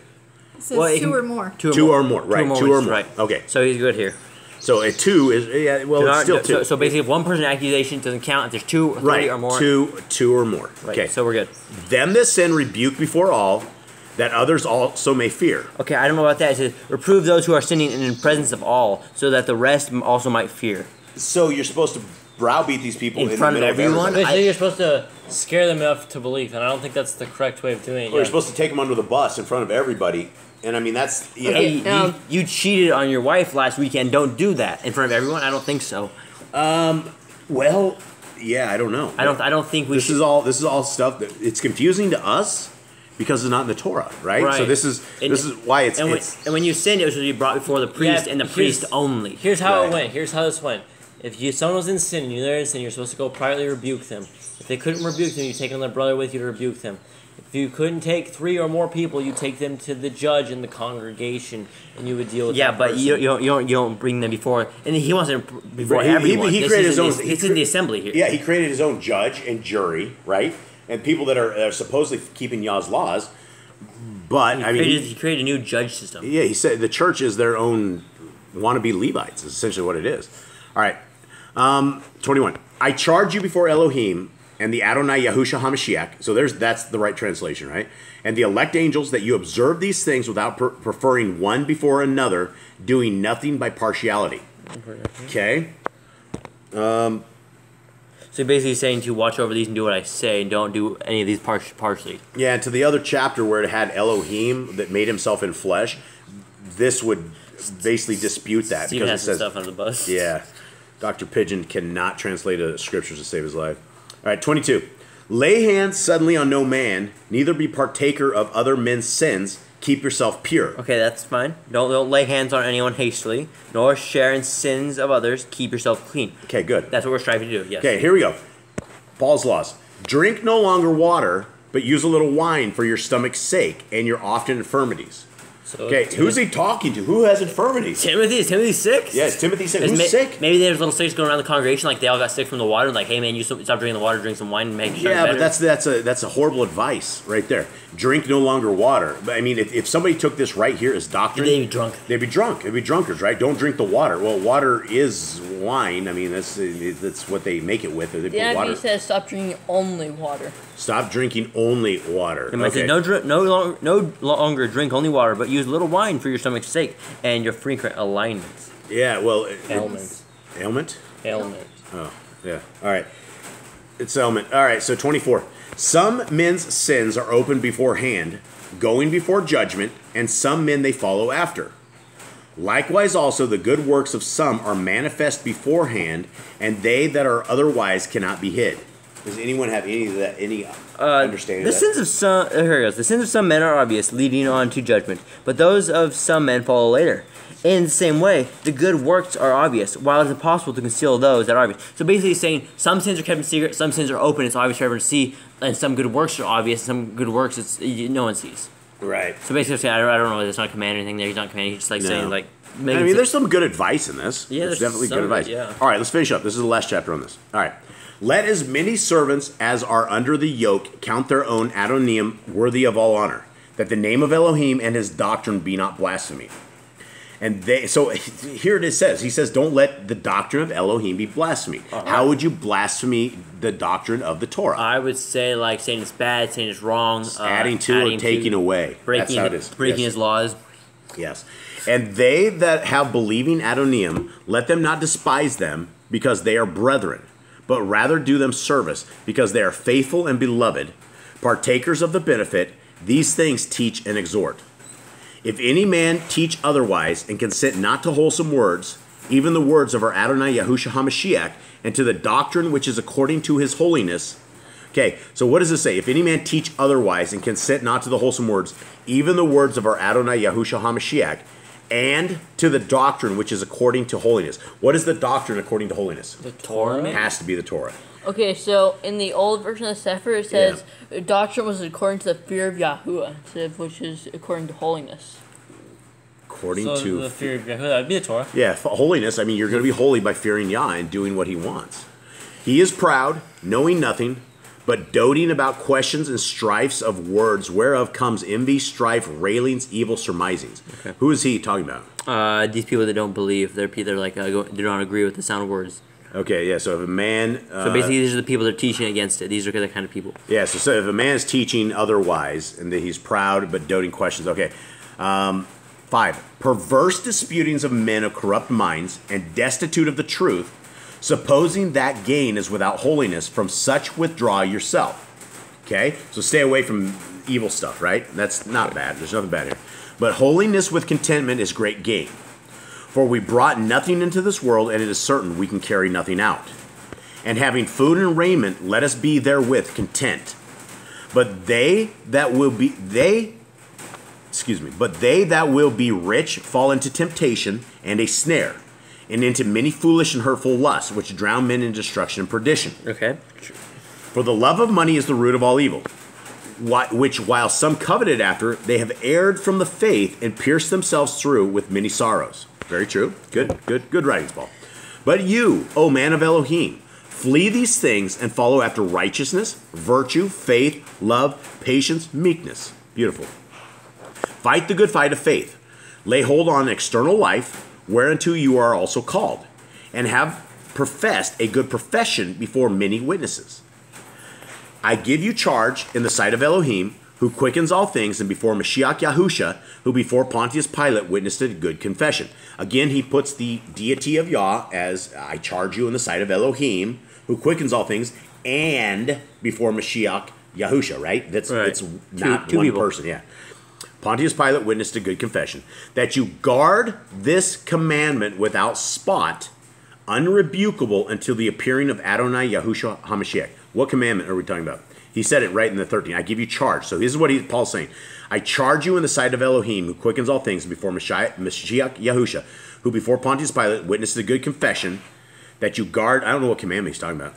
It says Well, it 2 can- or more. 2 or more, right? 2 or witnesses, more. Right. Okay. So he's good here. So a 2 is, yeah, well, it's still 2. So basically, if one person accusation doesn't count, if there's 2 or 3 right. or more. 2 or more. Right, Okay. so we're good. Them that sin rebuke before all, that others also may fear. Okay, I don't know about that. It says, reprove those who are sinning in the presence of all, so that the rest also might fear. So you're supposed to browbeat these people In in front the of middle everyone? everybody. Basically, you're supposed to scare them enough to believe, and I don't think that's the correct way of doing it. Or you're supposed to take them under the bus in front of everybody. And I mean, that's, you know, Hey, Okay, you cheated on your wife last weekend. Don't do that in front of everyone. I don't think so. well, yeah, I don't know. I don't think we This should. is all stuff that it's confusing to us because it's not in the Torah, right? Right. So this is why it's, and when you sinned, it was to be brought before the priest Yeah, and the priest only. Here's how Right. it went. Here's how this went. If someone was in sin and you knew they're in sin, you're supposed to go privately rebuke them. If they couldn't rebuke them, you take another brother with you to rebuke them. If you couldn't take 3 or more people, you take them to the judge in the congregation, and you would deal with. Yeah, that but person. you don't bring them before, and he wants them before He everyone. created his own. It's in the assembly here. Yeah, he created his own judge and jury, right? And people that are supposedly keeping Yah's laws. But He created a new judge system. yeah, he said the church is their own wannabe Levites. Is essentially what it is. All right, 21. I charge you before Elohim and the Adonai Yahushua Hamashiach. So that's the right translation, right? And the elect angels that you observe these things without preferring one before another, doing nothing by partiality. Okay. So basically saying to watch over these and do what I say, and don't do any of these partially. Yeah, and to the other chapter where it had Elohim that made himself in flesh, this would basically dispute that. Steven because has it some says, stuff under the bus. yeah, Dr. Pigeon cannot translate the scriptures to save his life. All right, 22. Lay hands suddenly on no man, neither be partaker of other men's sins. Keep yourself pure. Okay, that's fine. Don't lay hands on anyone hastily, nor share in sins of others. Keep yourself clean. Okay, good. That's what we're striving to do. Yes. Okay, here we go. Paul's laws. Drink no longer water, but use a little wine for your stomach's sake and your often infirmities. So Okay, who's he talking to? Who has infirmities? Timothy, is Timothy sick? Yes, Timothy said, Is who's sick? Maybe there's little sticks going around the congregation, like they all got sick from the water. And like, hey man, you stop drinking the water, drink some wine, and make sure. Yeah, but that's a horrible advice right there. Drink no longer water. But I mean, if somebody took this right here as doctrine, They'd be drunk. They'd be drunk. They'd be drunkards, right? Don't drink the water. Well, water is wine. I mean, that's what they make it with. They The put water. NIV says stop drinking only water. Stop drinking only water. It might say no longer drink only water, but use little wine for your stomach's sake and your frequent alignments. Yeah, well, ailments. ailment. Ailment. Oh, yeah. All right. It's ailment. All right, so 24. Some men's sins are open beforehand, going before judgment, and some men they follow after. Likewise also the good works of some are manifest beforehand, and they that are otherwise cannot be hid. Does anyone have any understanding The of that? sins of some here it goes. The sins of some men are obvious, leading on to judgment, but those of some men follow later. In the same way, the good works are obvious, while it is impossible to conceal those that are obvious. So basically saying some sins are kept in secret, some sins are open, it's obvious for everyone to see, and some good works are obvious, and some good works no one sees. Right. So basically saying, I don't know, there's not a command or anything there, he's not commanding, he's just like No. saying like... I mean, there's some good advice in this. Yeah, there's there's definitely some good of it, advice. yeah. All right, let's finish up. This is the last chapter on this. All right. Let as many servants as are under the yoke count their own adonim worthy of all honor, that the name of Elohim and his doctrine be not blasphemy. And so here it says, he says, don't let the doctrine of Elohim be blasphemy. How would you blaspheme the doctrine of the Torah? I would say like saying it's bad, saying it's wrong, adding to or taking away. breaking, That's how it is. breaking Yes. his laws. Yes. And they that have believing Adonim, let them not despise them, because they are brethren, but rather do them service, because they are faithful and beloved, partakers of the benefit. These things teach and exhort. If any man teach otherwise, and consent not to wholesome words, even the words of our Adonai Yahushua HaMashiach, and to the doctrine which is according to his holiness. Okay, so what does it say? If any man teach otherwise, and consent not to the wholesome words, even the words of our Adonai Yahushua HaMashiach, and to the doctrine which is according to holiness. What is the doctrine according to holiness? The Torah. It has to be the Torah. Okay, so in the old version of the Sefer, it says doctrine was according to the fear of Yahuwah, instead of which is according to holiness. According So to the fear of Yahuwah, that'd be the Torah. yeah, holiness. I mean, you're going to be holy by fearing Yah and doing what He wants. He is proud, knowing nothing, but doting about questions and strifes of words, whereof comes envy, strife, railings, evil surmisings. Okay. Who is he talking about? These people that don't believe, they're like they don't agree with the sound of words. Okay, yeah. So if a man, So basically, these are the people that are teaching against it. These are the kind of people. yeah. So if a man is teaching otherwise, and that he's proud but doting questions. Okay. 5. Perverse disputings of men of corrupt minds and destitute of the truth, supposing that gain is without holiness, from such withdraw yourself. Okay? So stay away from evil stuff, right? That's not bad. There's nothing bad here. But holiness with contentment is great gain. For we brought nothing into this world, and it is certain we can carry nothing out. And having food and raiment, let us be therewith content. But they that will be rich fall into temptation and a snare, and into many foolish and hurtful lusts, which drown men in destruction and perdition. Okay. For the love of money is the root of all evil. which while some coveted after, they have erred from the faith and pierced themselves through with many sorrows. Very true. Good writings, Paul. But you, O man of Elohim, flee these things and follow after righteousness, virtue, faith, love, patience, meekness. Beautiful. Fight the good fight of faith. Lay hold on external life, whereunto you are also called, and have professed a good profession before many witnesses. I give you charge in the sight of Elohim, who quickens all things, and before Mashiach Yahusha, who before Pontius Pilate witnessed a good confession. Again, he puts the deity of Yah as, I charge you in the sight of Elohim, who quickens all things, and before Mashiach Yahusha, right? That's right. It's not Two one people. person, yeah. Pontius Pilate witnessed a good confession, that you guard this commandment without spot, unrebukable until the appearing of Adonai Yahushua HaMashiach. What commandment are we talking about? He said it right in the 13. I give you charge. So this is what Paul's saying. I charge you in the sight of Elohim, who quickens all things, before Mashiach Yahusha, who before Pontius Pilate witnessed a good confession, that you guard. I don't know what commandment he's talking about.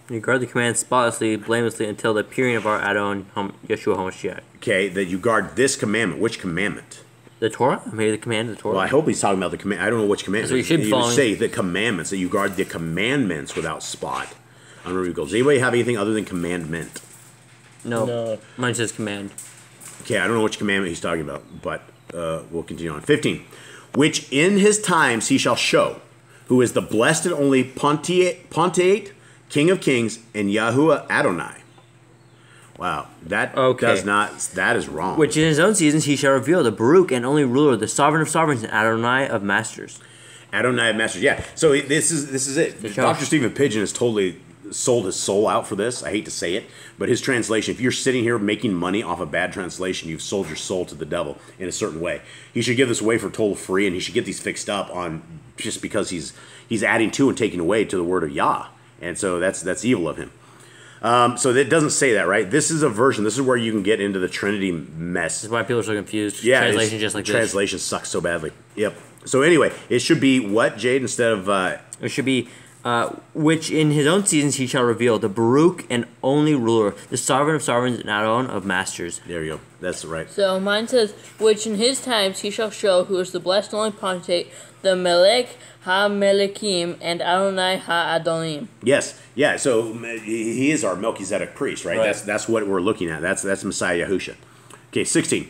You guard the command spotlessly, blamelessly, until the appearing of our Adon Yeshua HaMashiach. Okay, that you guard this commandment. Which commandment? The Torah? Maybe the command of the Torah? Well, I hope he's talking about the command. I don't know which commandment. So you should be would following- say the commandments, that you guard the commandments without spot. Unrebukable. Does anybody have anything other than commandment? No. No. Mine says command. Okay, I don't know which commandment he's talking about, but we'll continue on. 15. Which in his times he shall show, who is the blessed and only Pontiate, King of Kings, and Yahuwah Adonai. Wow, that Okay. does not. That is wrong. Which in his own seasons he shall reveal the Baruch and only ruler, the sovereign of sovereigns, and Adonai of masters. Adonai of Masters. Yeah. So this is it. Good Dr. job. Stephen Pidgeon has totally sold his soul out for this. I hate to say it, but his translation, if you're sitting here making money off a bad translation, you've sold your soul to the devil in a certain way. He should give this away for total free, and he should get these fixed up on just because he's adding to and taking away to the word of Yah. And so that's evil of him. So it doesn't say that, right? This is a version. This is where you can get into the Trinity mess. This is why people are so confused. Yeah, Translation just like this. translation sucks so badly. Yep. So anyway, it should be what, Jade, instead of It should be, which in his own seasons he shall reveal the Baruch and only ruler, the sovereign of sovereigns, and Adon of masters. there you go. That's right. So mine says, which in his times he shall show who is the blessed only Pontiate, the Melech ha-Melekim, and Adonai ha-Adonim. Yes. Yeah. So he is our Melchizedek priest, right? Right. That's what we're looking at. That's Messiah Yahusha. Okay. 16.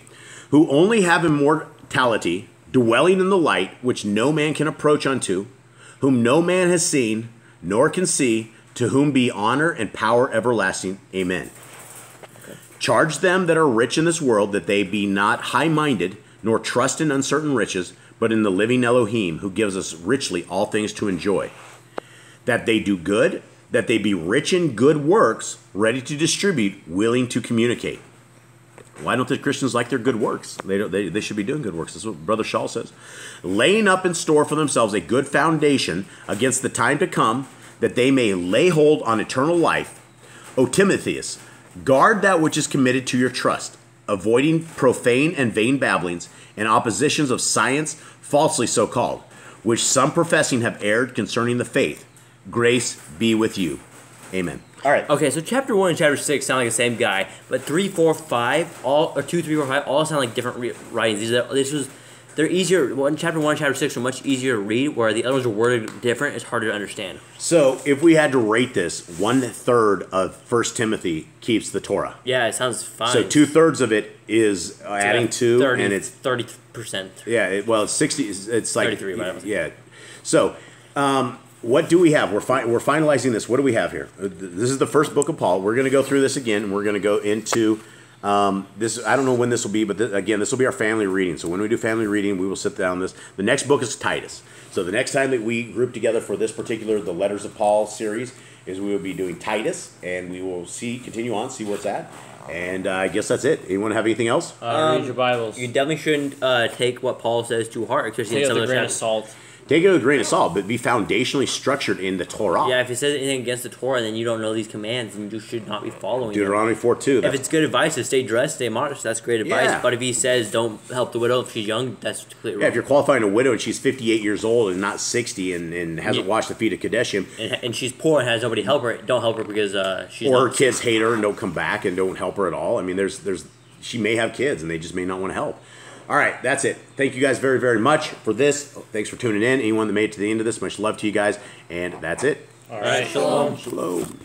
Who only have immortality, dwelling in the light, which no man can approach unto, whom no man has seen, nor can see, to whom be honor and power everlasting. Amen. Charge them that are rich in this world that they be not high-minded, nor trust in uncertain riches, but in the living Elohim, who gives us richly all things to enjoy. That they do good, that they be rich in good works, ready to distribute, willing to communicate. Why don't the Christians like their good works? They should be doing good works. That's what Brother Shaul says. Laying up in store for themselves a good foundation against the time to come, that they may lay hold on eternal life. O Timotheus, guard that which is committed to your trust, avoiding profane and vain babblings and oppositions of science, falsely so called, which some professing have erred concerning the faith. Grace be with you. Amen. All right. Okay, so chapter 1 and chapter 6 sound like the same guy, but 3, 4, 5, all, or 2, 3, 4, 5, all sound like different writings. They're easier. Chapter 1 and chapter 6 are much easier to read, where the other ones are worded different. It's harder to understand. So if we had to rate this, 1/3 of 1 Timothy keeps the Torah. Yeah, it sounds fine. So 2/3 of it is adding to, 30, and it's 30%. yeah. It's 60. It's like 33, whatever. Yeah. So what do we have? We're finalizing this. What do we have here? This is the first book of Paul. We're going to go through this again. And we're going to go into this. I don't know when this will be, but this will be our family reading. So when we do family reading, we will sit down this. The next book is Titus. So the next time that we group together for this particular the Letters of Paul series is we will be doing Titus, and we will continue on, see where it's at. And I guess that's it. Anyone have anything else? Read your Bibles. You definitely shouldn't take what Paul says too hard, especially Take in it some with of a those grain of chapters. salt. take it with a grain of salt, but be foundationally structured in the Torah. Yeah, if it says anything against the Torah, then you don't know these commands, and you should not be following Deuteronomy 4:2. If it's good advice to stay dressed, stay modest, that's great advice. Yeah. But if he says don't help the widow if she's young, that's completely wrong. Yeah, if you're qualifying a widow and she's 58 years old and not 60 and hasn't washed the feet of Kadeshim, and she's poor and has nobody to help her, don't help her because she's or her not kids hate her and don't come back and don't help her at all. I mean, she may have kids and they just may not want to help. All right, that's it. Thank you guys very, very much for this. Thanks for tuning in. Anyone that made it to the end of this, much love to you guys. And that's it. All right. Shalom. Shalom.